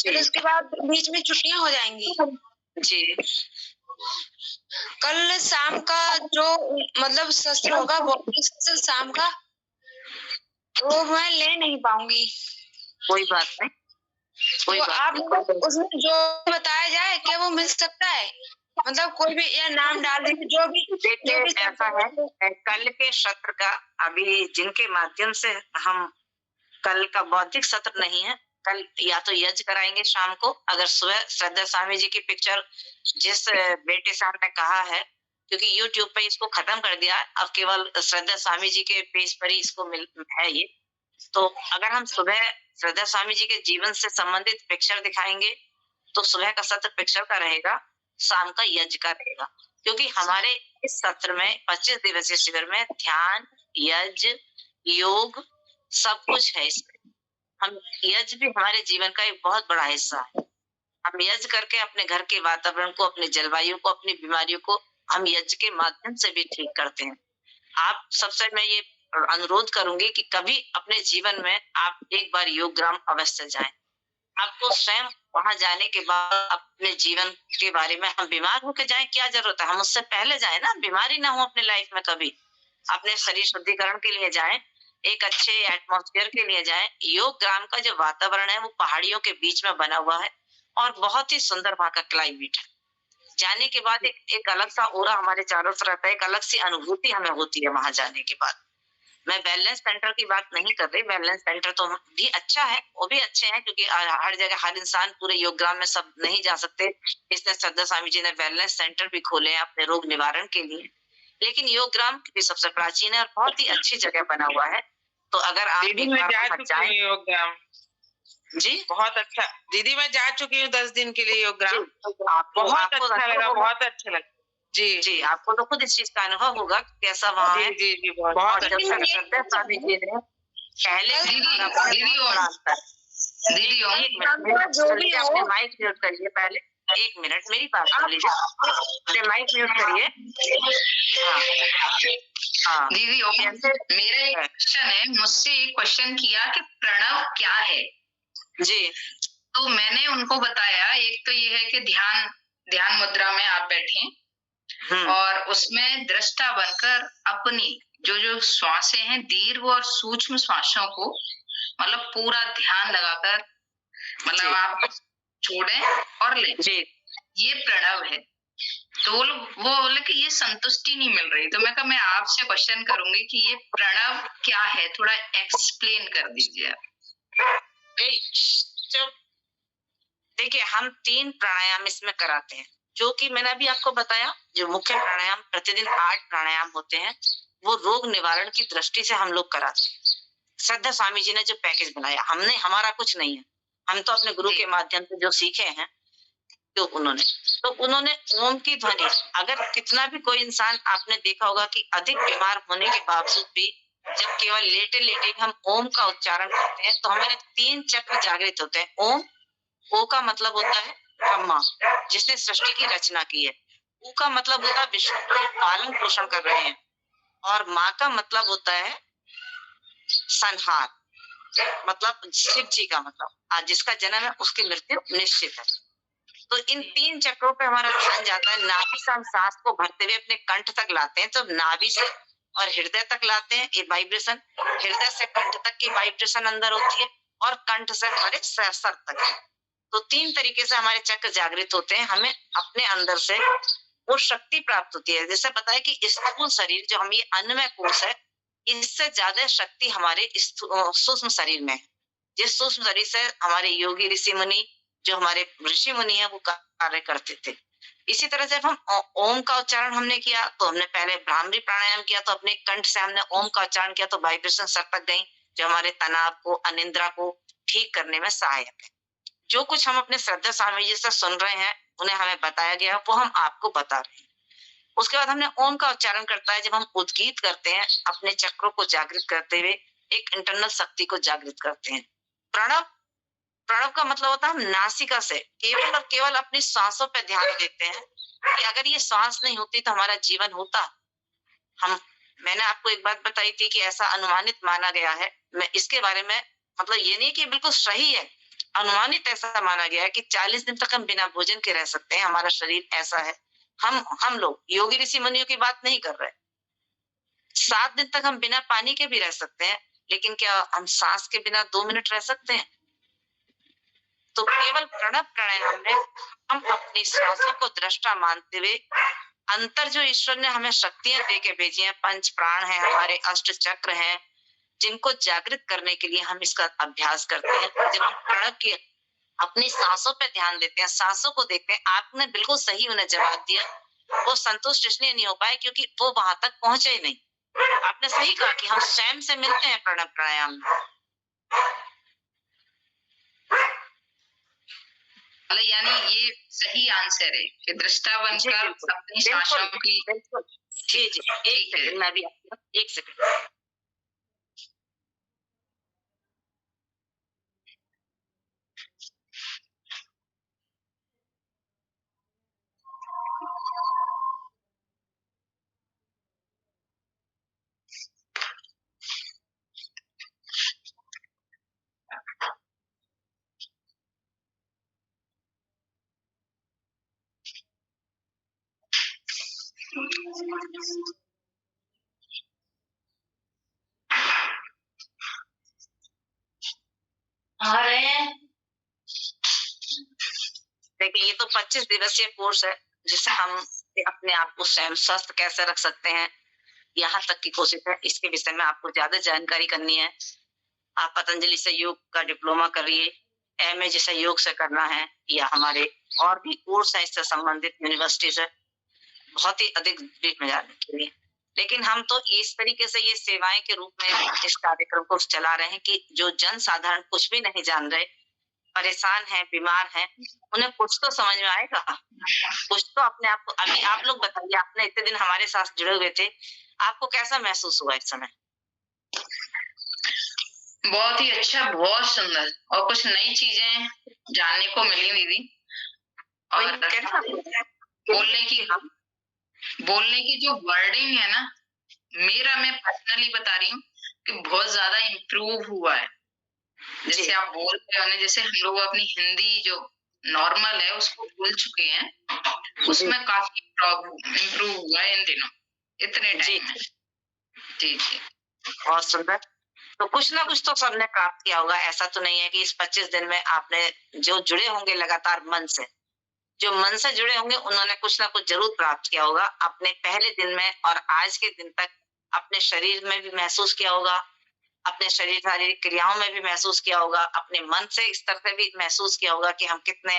फिर उसके बाद बीच में छुट्टियां हो जाएंगी जी। कल शाम का जो मतलब सत्र होगा बॉडी सत्र शाम का, वो मैं ले नहीं पाऊंगी। कोई बात नहीं, कोई तो बात आप नहीं। उसमें जो बताया जाए क्या वो मिल सकता है? मतलब कोई भी या नाम डाल देंगे जो भी ऐसा है, कल के सत्र का अभी जिनके माध्यम से हम, कल का बौद्धिक सत्र नहीं है, कल या तो यज्ञ कराएंगे शाम को, अगर सुबह श्रद्धा स्वामी जी की पिक्चर जिस बेटे साहब ने कहा है, क्योंकि YouTube पे इसको खत्म कर दिया है, अब केवल श्रद्धा स्वामी जी के पेज पर ही इसको मिल है ये। तो अगर हम सुबह श्रद्धा स्वामी जी के जीवन से संबंधित पिक्चर दिखाएंगे तो सुबह का सत्र पिक्चर का रहेगा, शाम का यज्ञ का रहेगा। क्योंकि हमारे इस सत्र में 25 दिवसीय शिविर में ध्यान, यज्ञ, योग सब कुछ है। इसमें हम यज्ञ भी हमारे जीवन का एक बहुत बड़ा हिस्सा है। हम यज्ञ करके अपने घर के वातावरण को, अपने जलवायु को, अपनी बीमारियों को हम यज्ञ के माध्यम से भी ठीक करते हैं। आप सबसे मैं ये अनुरोध करूंगी कि कभी अपने जीवन में आप एक बार योग ग्राम अवश्य जाएं। आपको स्वयं वहां जाने के बाद अपने जीवन के बारे में, हम बीमार होकर जाएं क्या जरूरत है, हम उससे पहले जाएं ना, बीमारी ना हो अपने लाइफ में कभी। अपने शरीर शुद्धिकरण के लिए जाएं, एक अच्छे एटमॉस्फेयर के लिए जाएं। योग ग्राम का जो वातावरण है वो पहाड़ियों के बीच में बना हुआ है और बहुत ही सुंदर वहां का क्लाइमेट है। जाने के बाद एक अलग सा ओरा हमारे चारों तरफ रहता है, एक अलग सी अनुभूति हमें होती है वहां जाने के बाद। मैं वेलनेस सेंटर की बात नहीं कर रही, वेलनेस सेंटर तो भी अच्छा है, वो भी अच्छे हैं, क्योंकि हर जगह हर इंसान पूरे योग ग्राम में सब नहीं जा सकते, इसलिए श्रद्धा स्वामी जी ने वेलनेस सेंटर भी खोले हैं अपने रोग निवारण के लिए। लेकिन योग ग्राम भी सबसे प्राचीन है और बहुत ही अच्छी जगह बना हुआ है। तो अगर आप दीदी मैं जा चुकी हूँ योग ग्राम जी, बहुत अच्छा दीदी, मैं जा चुकी हूँ 10 दिन के लिए योग ग्राम, बहुत अच्छा लगा, बहुत अच्छा लगा जी जी। आपको तो खुद इस चीज का अनुभव होगा कैसा वहाँ है। जी जी बहुत अच्छा। श्रद्धा स्वामी जी ने पहले दीदी अपने माइक म्यूट करिए पहले, 1 मिनट मेरी बात सुन लीजिए, अपने माइक म्यूट करिए। हाँ दीदी मेरा एक क्वेश्चन है, मुझसे एक क्वेश्चन किया कि प्रणव क्या है जी। तो मैंने उनको बताया, एक तो ये है कि ध्यान मुद्रा में आप बैठे और उसमें दृष्टा बनकर अपनी जो श्वासें हैं दीर्घ और सूक्ष्म श्वासों को मतलब पूरा ध्यान लगाकर मतलब आप छोड़ें और लें, ये प्रणव है। तो वो बोले कि ये संतुष्टि नहीं मिल रही, तो मैं कहा मैं आपसे क्वेश्चन करूंगी कि ये प्रणव क्या है, थोड़ा एक्सप्लेन कर दीजिए आप। देखिए हम 3 प्राणायाम इसमें कराते हैं, जो कि मैंने अभी आपको बताया। जो मुख्य प्राणायाम प्रतिदिन 8 प्राणायाम होते हैं, वो रोग निवारण की दृष्टि से हम लोग कराते हैं। श्रद्धा स्वामी जी ने जो पैकेज बनाया, हमने, हमारा कुछ नहीं है, हम तो अपने गुरु के माध्यम से जो सीखे हैं, तो उन्होंने ओम की ध्वनि, अगर कितना भी कोई इंसान, आपने देखा होगा कि अधिक बीमार होने के बावजूद भी जब केवल लेटे लेटे हम ओम का उच्चारण करते हैं तो हमारे 3 चक्र जागृत होते हैं। ओम, ओ का मतलब होता है ब्रह्मा, जिसने सृष्टि की रचना की है। ऊ का मतलब होता है विश्व का पालन पोषण कर रहे हैं। और माँ का मतलब होता है संहार, मतलब शिव जी का मतलब, आज जिसका जन्म है उसकी मृत्यु निश्चित है। तो इन 3 चक्रों पे हमारा ध्यान जाता है। नाभि से हम सांस को भरते हुए अपने कंठ तक लाते हैं, तो नाभि से और हृदय तक लाते हैं, ये वाइब्रेशन, हृदय से कंठ तक की वाइब्रेशन अंदर होती है, और कंठ से हमारे सर तक है। तो 3 तरीके से हमारे चक्र जागृत होते हैं। हमें अपने अंदर से वो शक्ति प्राप्त होती है। जैसे पता है कि स्थूल शरीर जो हम ये अन्नमय कोश है, इससे ज्यादा शक्ति हमारे सूक्ष्म शरीर में है। जिस सूक्ष्म शरीर से हमारे योगी ऋषि मुनि, जो हमारे ऋषि मुनि है, वो कार्य करते थे। इसी तरह से हम ओम का उच्चारण हमने किया, तो हमने पहले भ्रामरी प्राणायाम किया, तो अपने कंठ से हमने ओम का उच्चारण किया, तो वाइब्रेशन सर तक गई, जो हमारे तनाव को, अनिद्रा को ठीक करने में सहायक है। जो कुछ हम अपने श्रद्धा स्वामी जी से सुन रहे हैं, उन्हें हमें बताया गया है, वो हम आपको बता रहे हैं। उसके बाद हमने ओम का उच्चारण करता है, जब हम उद्गीत करते हैं, अपने चक्रों को जागृत करते हुए एक इंटरनल शक्ति को जागृत करते हैं। प्रणव, प्रणव का मतलब होता है हम नासिका से केवल और केवल अपनी सांसों पर ध्यान देते हैं कि अगर ये सांस नहीं होती तो हमारा जीवन होता। मैंने आपको एक बात बताई थी कि ऐसा अनुमानित माना गया है, मैं इसके बारे में, मतलब ये नहीं कि बिल्कुल सही है, अनुमानित ऐसा माना गया है कि 40 दिन तक हम बिना भोजन के रह सकते हैं। हमारा शरीर ऐसा है। हम लोग योगी ऋषि मुनियों की बात नहीं कर रहे। 7 दिन तक हम बिना पानी के भी रह सकते हैं, लेकिन क्या हम सांस के बिना 2 मिनट रह सकते हैं? तो केवल प्रणव प्राणायाम में हम अपनी सांसों को दृष्टा मानते हुए अंतर जो ईश्वर ने हमें शक्तियां दे के भेजी हैं, 5 प्राण हैं, हमारे 8 चक्र हैं, जिनको जागृत करने के लिए हम इसका अभ्यास करते हैं। और जब हम प्रणव की अपनी सांसों पे ध्यान देते हैं, सांसों को देखते हैं, आपने बिल्कुल सही उन्हें जवाब दिया। वो संतुष्ट इसलिए नहीं हो पाए क्योंकि वो वहां तक पहुंचे ही नहीं। आपने सही कहा कि हम स्वयं से मिलते हैं प्रणव प्राणायाम में। यानी ये सही आंसर है कि दृष्टा बनकर अपनी सांसों की। जी जी, एक सेकंड, मैं भी एक सेकंड। देखिए ये तो 25 दिवसीय कोर्स है, जिससे हम अपने आप को स्वयं स्वस्थ कैसे रख सकते हैं, यहाँ तक की कोशिश है। इसके विषय में आपको ज्यादा जानकारी करनी है, आप पतंजलि से योग का डिप्लोमा करिए, MA जैसे योग से करना है, या हमारे और भी कोर्स है इससे संबंधित यूनिवर्सिटी से, बहुत ही अधिक डीप में जाने के लिए। लेकिन हम तो इस तरीके से ये सेवाएं के रूप में इस कार्यक्रम को चला रहे हैं कि जो जन साधारण कुछ भी नहीं जान रहे, परेशान है, बीमार है, उन्हें कुछ तो समझ में आएगा, कुछ तो अपने आप को। अभी आप लोग बताइए, आपने इतने दिन हमारे साथ जुड़े हुए थे, आपको कैसा महसूस हुआ इस समय? बहुत ही अच्छा, बहुत सुंदर, और कुछ नई चीजें जानने को मिली दीदी। और बोलने की जो वर्डिंग है ना, मैं पर्सनली बता रही हूँ कि बहुत ज्यादा इम्प्रूव हुआ है। जैसे आप बोल रहे हो, जैसे हम लोग अपनी हिंदी जो नॉर्मल है उसको भूल चुके हैं, उसमें काफी इम्प्रूव हुआ है इन दिनों, इतने टाइम में। जी जी, बहुत सुंदर। तो कुछ ना कुछ तो सबने प्राप्त किया होगा। ऐसा तो नहीं है कि इस 25 दिन में आपने, जो जुड़े होंगे लगातार मन से, जो मन से जुड़े होंगे, उन्होंने कुछ ना कुछ जरूर प्राप्त किया होगा अपने पहले दिन में, और आज के दिन तक अपने शरीर में भी महसूस किया होगा, अपने शरीर शारीरिक क्रियाओं में भी महसूस किया होगा, अपने मन से स्तर से भी महसूस किया होगा कि हम कितने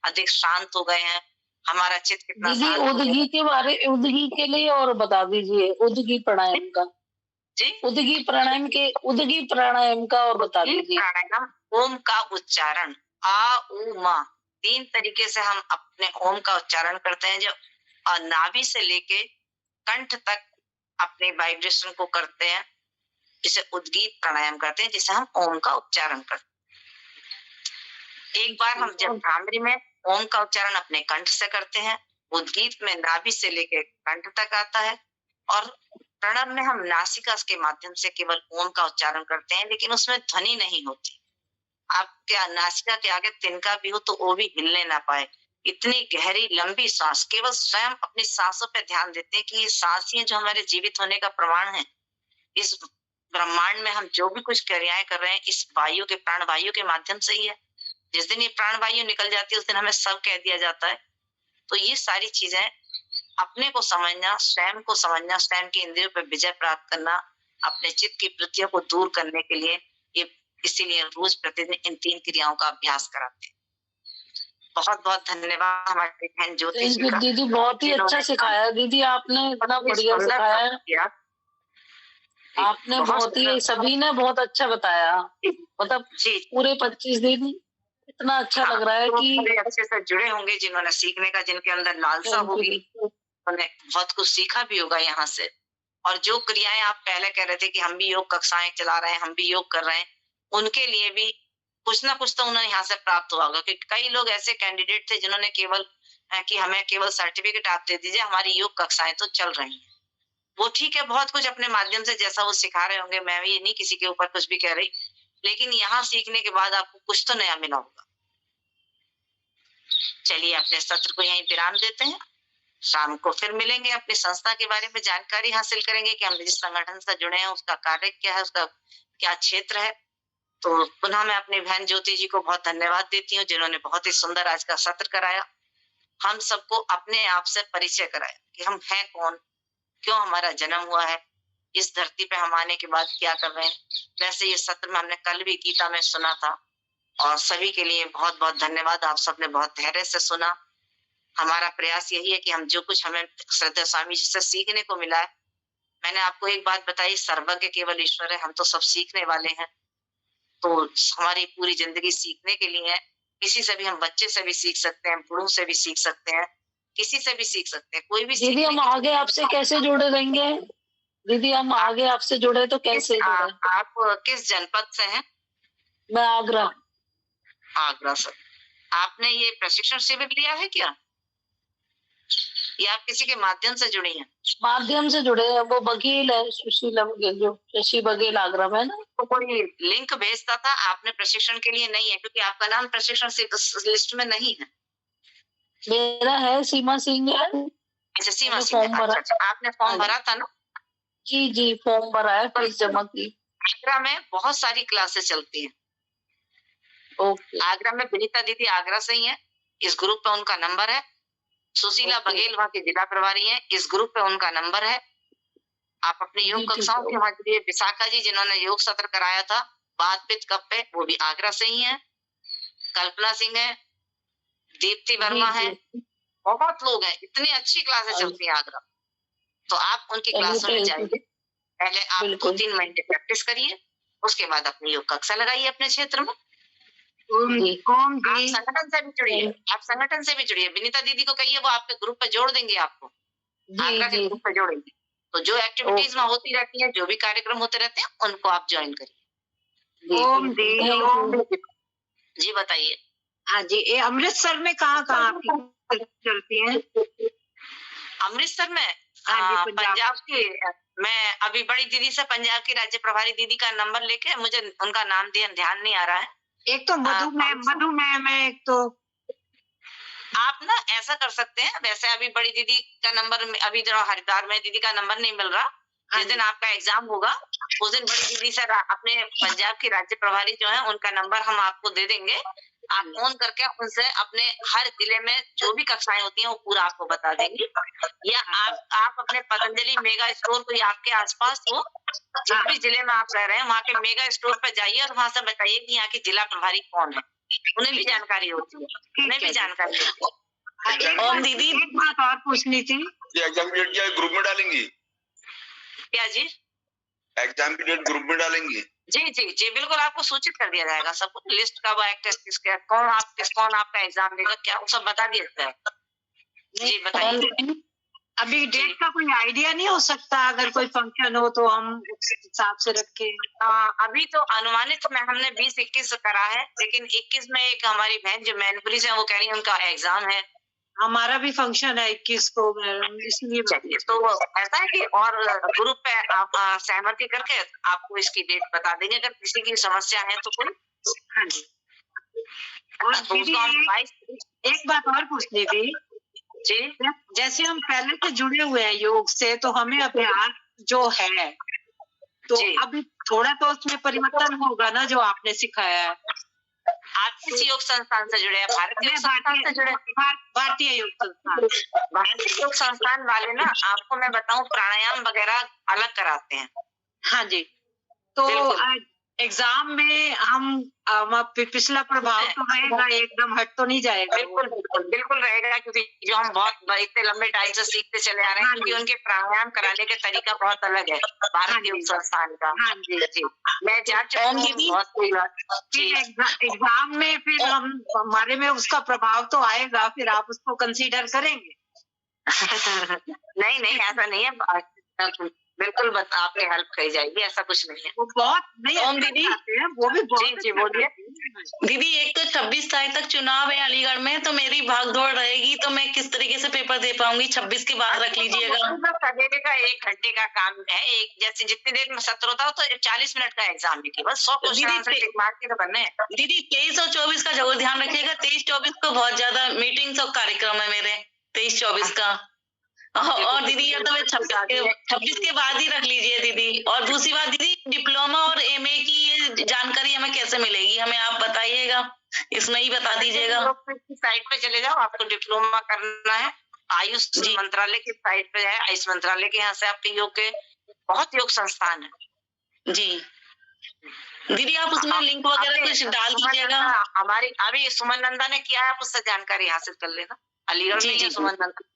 अधिक शांत हो गए हैं, हमारा चित्त कितना दीदी शांत हो गया। उदगी के बारे, उदगी के लिए और बता दीजिए, उदगी प्राणायाम का। जी, उदगी प्राणायाम का और बता दीजिए। प्राणायाम ओम का उच्चारण, आ उ मा, 3 तरीके से हम अपने ओम का उच्चारण करते हैं, जो नाभि से लेके कंठ तक अपने वाइब्रेशन को करते हैं, जिसे उद्गीत प्राणायाम करते हैं, जिसे हम ओम का उच्चारण करते हैं। एक बार हम जब भ्रामरी में ओम का उच्चारण अपने कंठ से करते हैं, उद्गीत में नाभि से लेके कंठ तक आता है, और प्रणव में हम नासिका के माध्यम से केवल ओम का उच्चारण करते हैं, लेकिन उसमें ध्वनि नहीं होती। आपके नासिका के आगे तिनका भी हो तो वो भी हिलने ना पाए। इतनी गहरी लंबी सांस, केवल स्वयं अपनी सांसों पे ध्यान देते हैं कि ये सांस ही जो हमारे जीवित होने का प्रमाण है। इस ब्रह्मांड में हम जो भी कुछ क्रियाएं कर रहे हैं, इस वायु के, प्राण वायु के माध्यम से ही है। जिस दिन ये प्राण वायु निकल जाती है, उस दिन हमें सब कह दिया जाता है। तो ये सारी चीजें अपने को समझना, स्वयं को समझना, स्वयं के इंद्रियों पर विजय प्राप्त करना, अपने चित्त की वृत्तियों को दूर करने के लिए ये, इसीलिए रोज प्रतिदिन इन 3 क्रियाओं का अभ्यास कराते हैं। बहुत बहुत धन्यवाद हमारे बहन ज्योति जी का। दीदी बहुत ही अच्छा सिखाया दीदी, आपने इतना बढ़िया सिखाया। आपने बहुत ही, सभी ने बहुत अच्छा बताया, मतलब पूरे 25 दिन इतना अच्छा लग रहा है कि अच्छे से जुड़े होंगे, जिन्होंने सीखने का, जिनके अंदर लालसा होगी, उन्होंने बहुत कुछ सीखा भी होगा यहाँ से। और जो क्रियाएं आप पहले कह रहे थे कि हम भी योग कक्षाएं चला रहे हैं, हम भी योग कर रहे हैं, उनके लिए भी कुछ ना कुछ तो उन्हें यहाँ से प्राप्त हुआ होगा। क्योंकि कई लोग ऐसे कैंडिडेट थे जिन्होंने केवल कि हमें केवल सर्टिफिकेट आप दे दीजिए, हमारी योग कक्षाएं तो चल रही हैं। वो ठीक है, बहुत कुछ अपने माध्यम से जैसा वो सिखा रहे होंगे, मैं ये नहीं किसी के ऊपर कुछ भी कह रही, लेकिन यहाँ सीखने के बाद आपको कुछ तो नया मिला होगा। चलिए अपने सत्र को यहीं विराम देते हैं, शाम को फिर मिलेंगे, अपनी संस्था के बारे में जानकारी हासिल करेंगे कि हम जिस संगठन से जुड़े हैं उसका कार्य क्या है, उसका क्या क्षेत्र है। तो पुनः मैं अपनी बहन ज्योति जी को बहुत धन्यवाद देती हूँ, जिन्होंने बहुत ही सुंदर आज का सत्र कराया, हम सबको अपने आप से परिचय कराया कि हम हैं कौन, क्यों हमारा जन्म हुआ है, इस धरती पे हम आने के बाद क्या कर रहे हैं। वैसे ये सत्र में हमने कल भी गीता में सुना था, और सभी के लिए बहुत बहुत धन्यवाद। आप सबने बहुत धैर्य से सुना। हमारा प्रयास यही है कि हम जो कुछ हमें श्रद्धा स्वामी जी से सीखने को मिला है, मैंने आपको एक बात बताई, सर्वज्ञ केवल ईश्वर है, हम तो सब सीखने वाले हैं। तो हमारी पूरी जिंदगी सीखने के लिए है। किसी से भी, हम बच्चे से भी सीख सकते हैं, बूढ़ों से भी सीख सकते हैं, किसी से भी सीख सकते हैं, कोई भी। दीदी हम आगे आपसे कैसे जुड़े रहेंगे? दीदी हम आगे आपसे जुड़े तो कैसे जुड़े? आप किस जनपद से हैं? मैं आगरा। आगरा से। आपने ये प्रशिक्षण शिविर लिया है क्या, या आप किसी के माध्यम से जुड़ी हैं? माध्यम से जुड़े हैं, वो बघेल है, सुशीला बघेल, जो शशि बघेल आगरा में ना। तो कोई लिंक भेजता था, आपने प्रशिक्षण के लिए नहीं है, क्योंकि आपका नाम प्रशिक्षण लिस्ट में नहीं है। मेरा है, सीमा सिंह है। अच्छा, सीमा सिंह। अच्छा, आपने फॉर्म भरा था ना? जी जी, फॉर्म भरा है, फीस जमा की। आगरा में बहुत सारी क्लासेस चलती हैं। ओके। आगरा में विनीता दीदी आगरा से ही है, इस ग्रुप पे उनका नंबर है। सुशीला बघेल वहाँ के जिला प्रभारी हैं, इस ग्रुप पे उनका नंबर है। आप अपने योग कक्षाओं के वहाँ जुड़िए। विशाखा जी जिन्होंने योग सत्र कराया था बात पित्त कप पे, वो भी आगरा से ही है। कल्पना सिंह है, दीप्ति वर्मा है, बहुत लोग हैं, इतनी अच्छी क्लासेस चलती है आगरा। तो आप उनकी क्लासों में जाइए, पहले आप 2-3 महीने प्रैक्टिस करिए, उसके बाद अपनी योग कक्षा लगाइए अपने क्षेत्र में। आप संगठन से भी जुड़िए, आप संगठन से भी जुड़िए। विनीता दीदी को कहिए, वो आपके ग्रुप पे जोड़ देंगे, आपको आगरा के ग्रुप पे जोड़ेंगे। तो जो एक्टिविटीज वहाँ होती रहती है, जो भी कार्यक्रम होते रहते हैं, उनको आप ज्वाइन करिए। ओम दी। जी बताइए। हाँ जी, ये अमृतसर में कहाँ आपकी चलती है? अमृतसर में पंजाब की, मैं अभी बड़ी दीदी से पंजाब की राज्य प्रभारी दीदी का नंबर लेके, मुझे उनका नाम ध्यान नहीं आ रहा है। एक तो मधु मैम है, एक तो आप ना ऐसा कर सकते हैं, वैसे अभी बड़ी दीदी का नंबर, अभी जो हरिद्वार में दीदी का नंबर नहीं मिल रहा, जिस दिन आपका एग्जाम होगा उस दिन बड़ी दीदी से अपने पंजाब की राज्य प्रभारी जो है उनका नंबर हम आपको दे देंगे। आप फोन करके उनसे अपने हर जिले में जो भी कक्षाएं होती हैं वो पूरा आपको बता देंगी। या आप अपने पतंजलि मेगा स्टोर कोई आपके आसपास हो, जिस भी जिले में आप रह रहे हैं वहाँ के मेगा स्टोर पे जाइए और वहाँ से बताइए कि यहाँ की जिला प्रभारी कौन है, उन्हें भी जानकारी होती है, उन्हें भी जानकारी होती है। और दीदी एक बात और पूछनी थी, एग्जाम की डेट ग्रुप में डालेंगी? क्या जी? एग्जाम की डेट ग्रुप में डालेंगी? जी जी जी बिल्कुल, आपको सूचित कर दिया जाएगा, सब लिस्ट कब है, किसका कौन आपका एग्जाम देगा, क्या वो सब बता दिया जाएगा। जी बताइए। अभी डेट का कोई आइडिया नहीं हो सकता? अगर कोई फंक्शन हो तो हम उस हिसाब से रखे। अभी तो अनुमानित में हमने 20-21 करा है, लेकिन 21 में एक हमारी बहन जो मैनपुरी से, वो कह रही है उनका एग्जाम है। हमारा भी फंक्शन है 21 को, इसलिए तो ऐसा है कि और ग्रुप पे आप सहमति करके आपको इसकी डेट बता देंगे अगर किसी की समस्या है तो कोई। हाँ जी। और दीदी एक बात और पूछनी थी जी, जैसे हम पहले से जुड़े हुए हैं योग से, तो हमें अभ्यास जो है तो अभी थोड़ा तो उसमें परिवर्तन होगा ना, जो आपने सिखाया है। आप किस योग संस्थान से जुड़े हैं? भारतीय योग संस्थान से जुड़े? भारतीय योग संस्थान। भारतीय योग संस्थान वाले ना, आपको मैं बताऊं, प्राणायाम वगैरह अलग कराते हैं। हाँ जी। तो एग्जाम में हम पिछला प्रभाव तो रहेगा, एकदम हट तो नहीं जाएगा? बिल्कुल बिल्कुल बिल्कुल रहेगा, क्योंकि जो हम बहुत इतने लंबे टाइम से सीखते चले आ रहे हैं, क्योंकि उनके प्राणायाम कराने का तरीका बहुत अलग है भारतीय योग संस्थान का। हाँ जी जी, मैं जा चुकी हूँ बहुत कोई बात। एग्जाम में फिर हम हमारे में उसका प्रभाव तो आएगा, फिर आप उसको कंसीडर करेंगे? नहीं नहीं, ऐसा नहीं है, बिल्कुल आपके हेल्प की जाएगी, ऐसा कुछ नहीं है। वो बहुत नहीं ओम दीदी, वो भी बहुत। जी जी बोलिए दीदी। एक तो 26 तारीख तक चुनाव है अलीगढ़ में, तो मेरी भाग दौड़ रहेगी, तो मैं किस तरीके से पेपर दे पाऊंगी? 26 के बाद रख लीजिएगा। सवेरे का 1 घंटे का काम है, एक जैसे जितनी देर में सत्र होता हो तो 40 मिनट का एग्जाम है, बस 100 क्वेश्चन मार के तो बनने हैं। दीदी 23 और 24 का जरूर ध्यान रखिएगा। 23-24 को बहुत ज्यादा मीटिंग्स और कार्यक्रम है मेरे, 23-24 का। और दीदी ये तो 26 के बाद ही रख लीजिए दीदी। और दूसरी बात दीदी, डिप्लोमा और एमए की ये जानकारी हमें कैसे मिलेगी, हमें आप बताइएगा, इसमें ही बता दीजिएगा। साइट पे चले जाओ, आपको डिप्लोमा करना है, आयुष मंत्रालय की साइट पे है, आयुष मंत्रालय के यहाँ से आपके योग के बहुत योग संस्थान है। जी दीदी, आप उसमें लिंक वगैरह कुछ डाल दीजिएगा। हमारी अभी सुमन नंदा ने किया है, आप उससे जानकारी हासिल कर लेना। अलीगढ़ में है सुमन नंदा।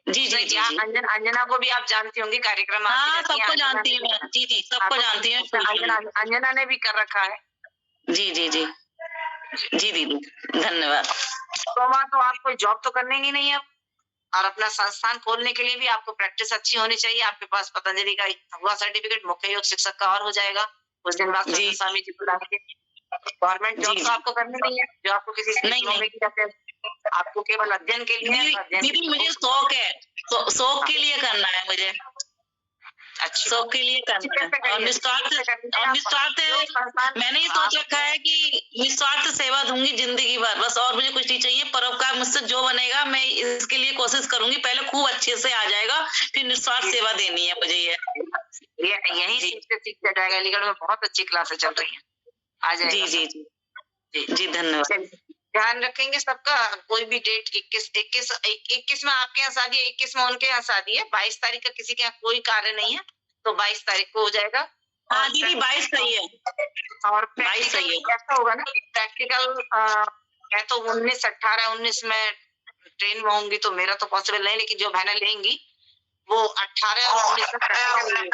जी जी जी, अंजना को भी आप जानती होंगी, कार्यक्रम। हाँ सबको जानती हूँ। जी जी सबको जानती हूँ। अंजना ने भी कर रखा है। जी जी जी जी दीदी, धन्यवाद। तो आपको जॉब तो करने की नहीं है, और अपना संस्थान खोलने के लिए भी आपको प्रैक्टिस अच्छी होनी चाहिए। आपके पास पतंजलि का हुआ सर्टिफिकेट, मुख्य योग शिक्षक का और हो जाएगा। कुछ दिन बाद स्वामी जी बुलाएंगे। गवर्नमेंट जॉब तो आपको करनी नहीं है, जो आपको किसी नहीं, आपको केवल अध्ययन के लिए। दीदी मुझे शौक है, शौक के लिए करना है मुझे, शौक के लिए करना है। और निस्वार्थ मैंने ही सोच रखा है कि निस्वार्थ सेवा दूंगी जिंदगी भर, बस और मुझे कुछ नहीं चाहिए। परोपकार मुझसे जो बनेगा मैं इसके लिए कोशिश करूंगी, पहले खूब अच्छे से आ जाएगा, फिर निस्वार्थ सेवा देनी है मुझे। ये यही सीखते जाएगा। अलीगढ़ में बहुत अच्छी क्लासें चल रही है, आ जाएगा। जी जी जी जी धन्यवाद। ध्यान रखेंगे सबका। कोई भी डेट 21 में आपके यहाँ शादी है, 21 में उनके यहाँ शादी है, 22 तारीख का किसी के यहाँ कोई कार्य नहीं है, तो 22 तारीख को हो जाएगा। हाँ दीदी 22 सही है। और 22 सही है। कैसा होगा ना, प्रैक्टिकल मैं तो 19 में ट्रेन में होंगी, तो मेरा तो पॉसिबल नहीं, लेकिन जो बहनें लेंगी वो 18 और 19 में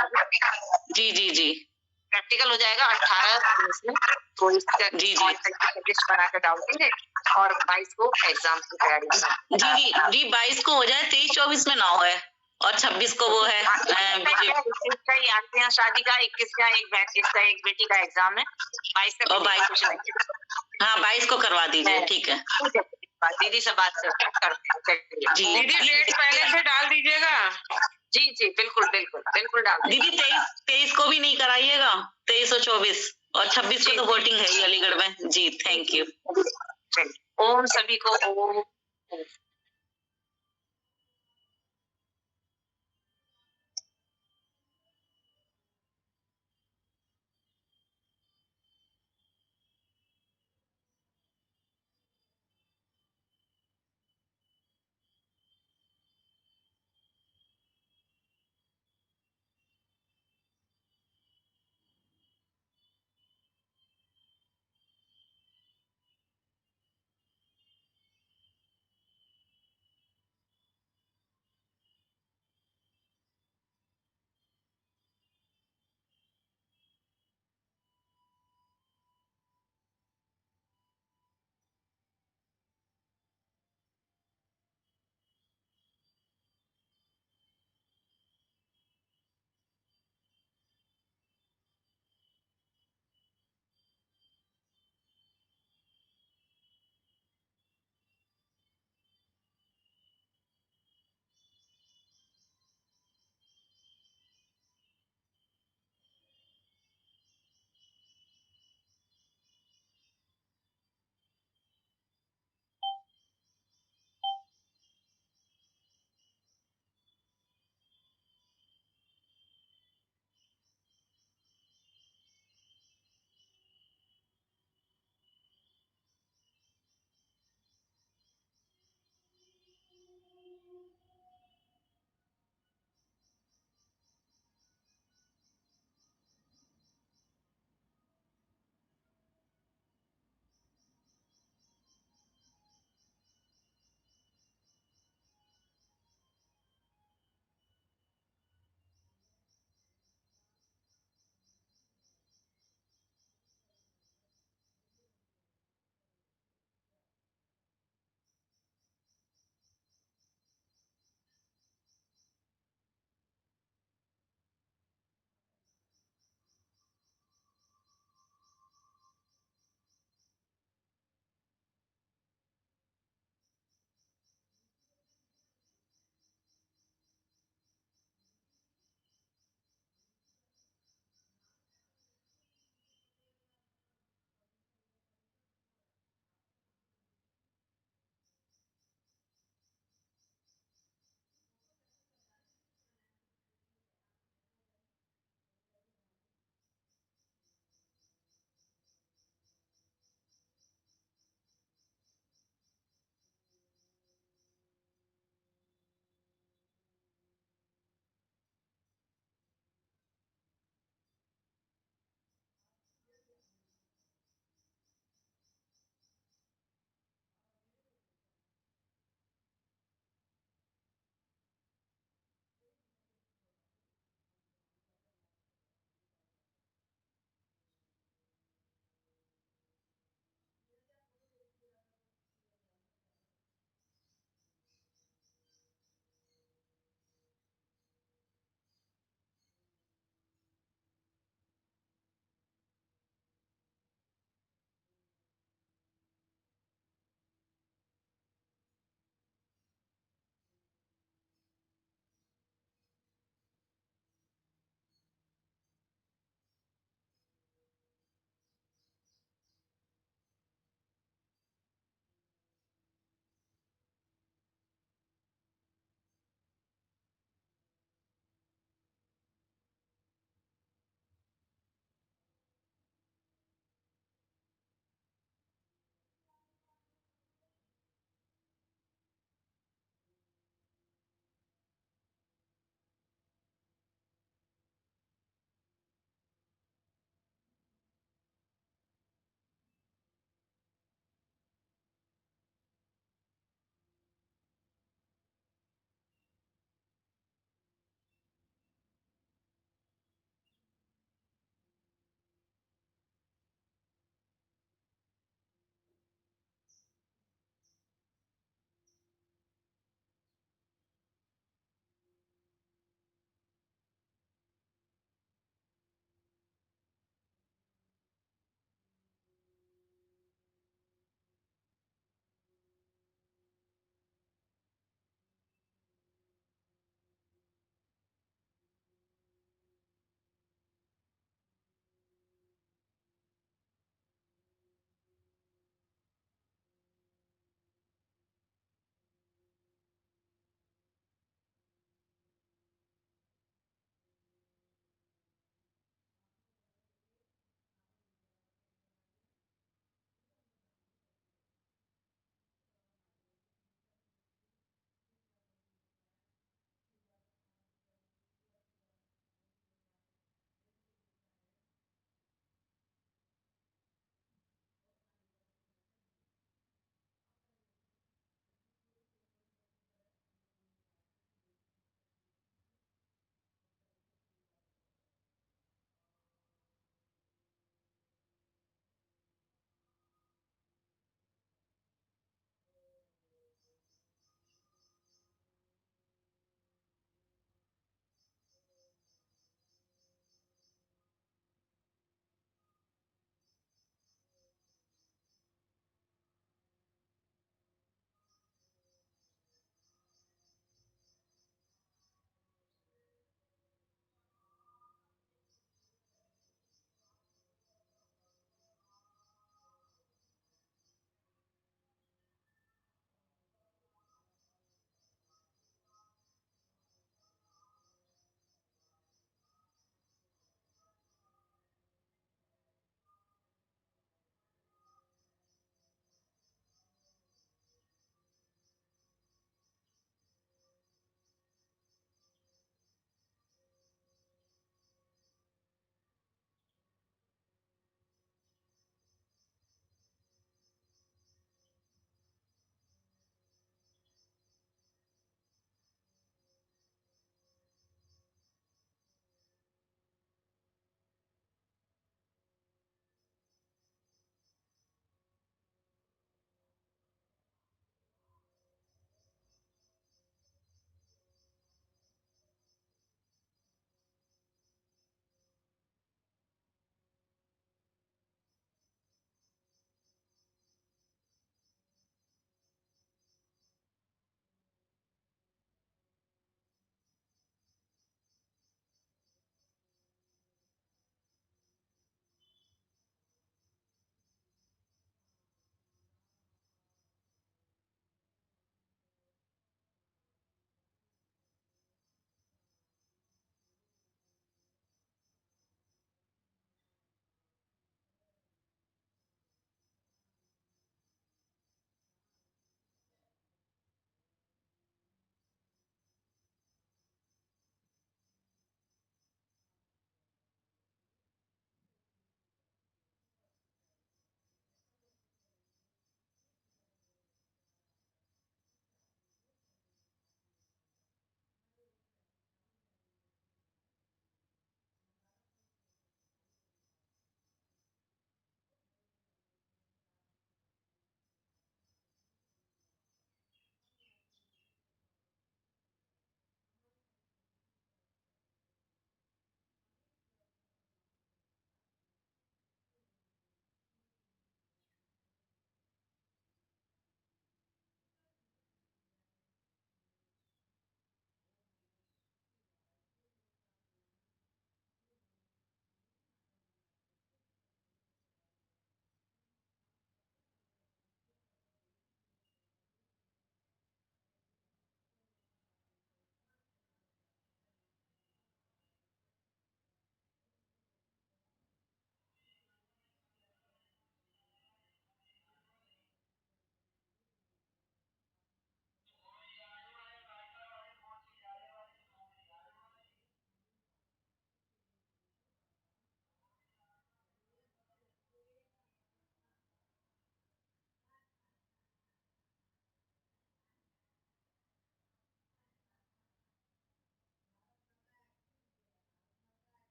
जी जी जी प्रैक्टिकल हो जाएगा। 18-19 में तो जी लिस्ट बना के डाल देंगे, और 22 को एग्जाम की तैयारी। जी 22 को हो जाए, 23-24 में ना हो, और 26 को वो है आपके यहाँ शादी का, 21 का एक बेटी का एग्जाम है, 22 का। और 22 हाँ 22 को करवा दीजिए। ठीक है, दीदी से बात करते हैं। दीदी डेट पहले से डाल दीजिएगा। जी जी बिल्कुल बिल्कुल बिल्कुल डाल दीदी। 23 को भी नहीं कराइएगा, 23 और 24 और 26 को तो वोटिंग है ही अलीगढ़ में। जी थैंक यू। ओम सभी को ओम।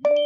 है।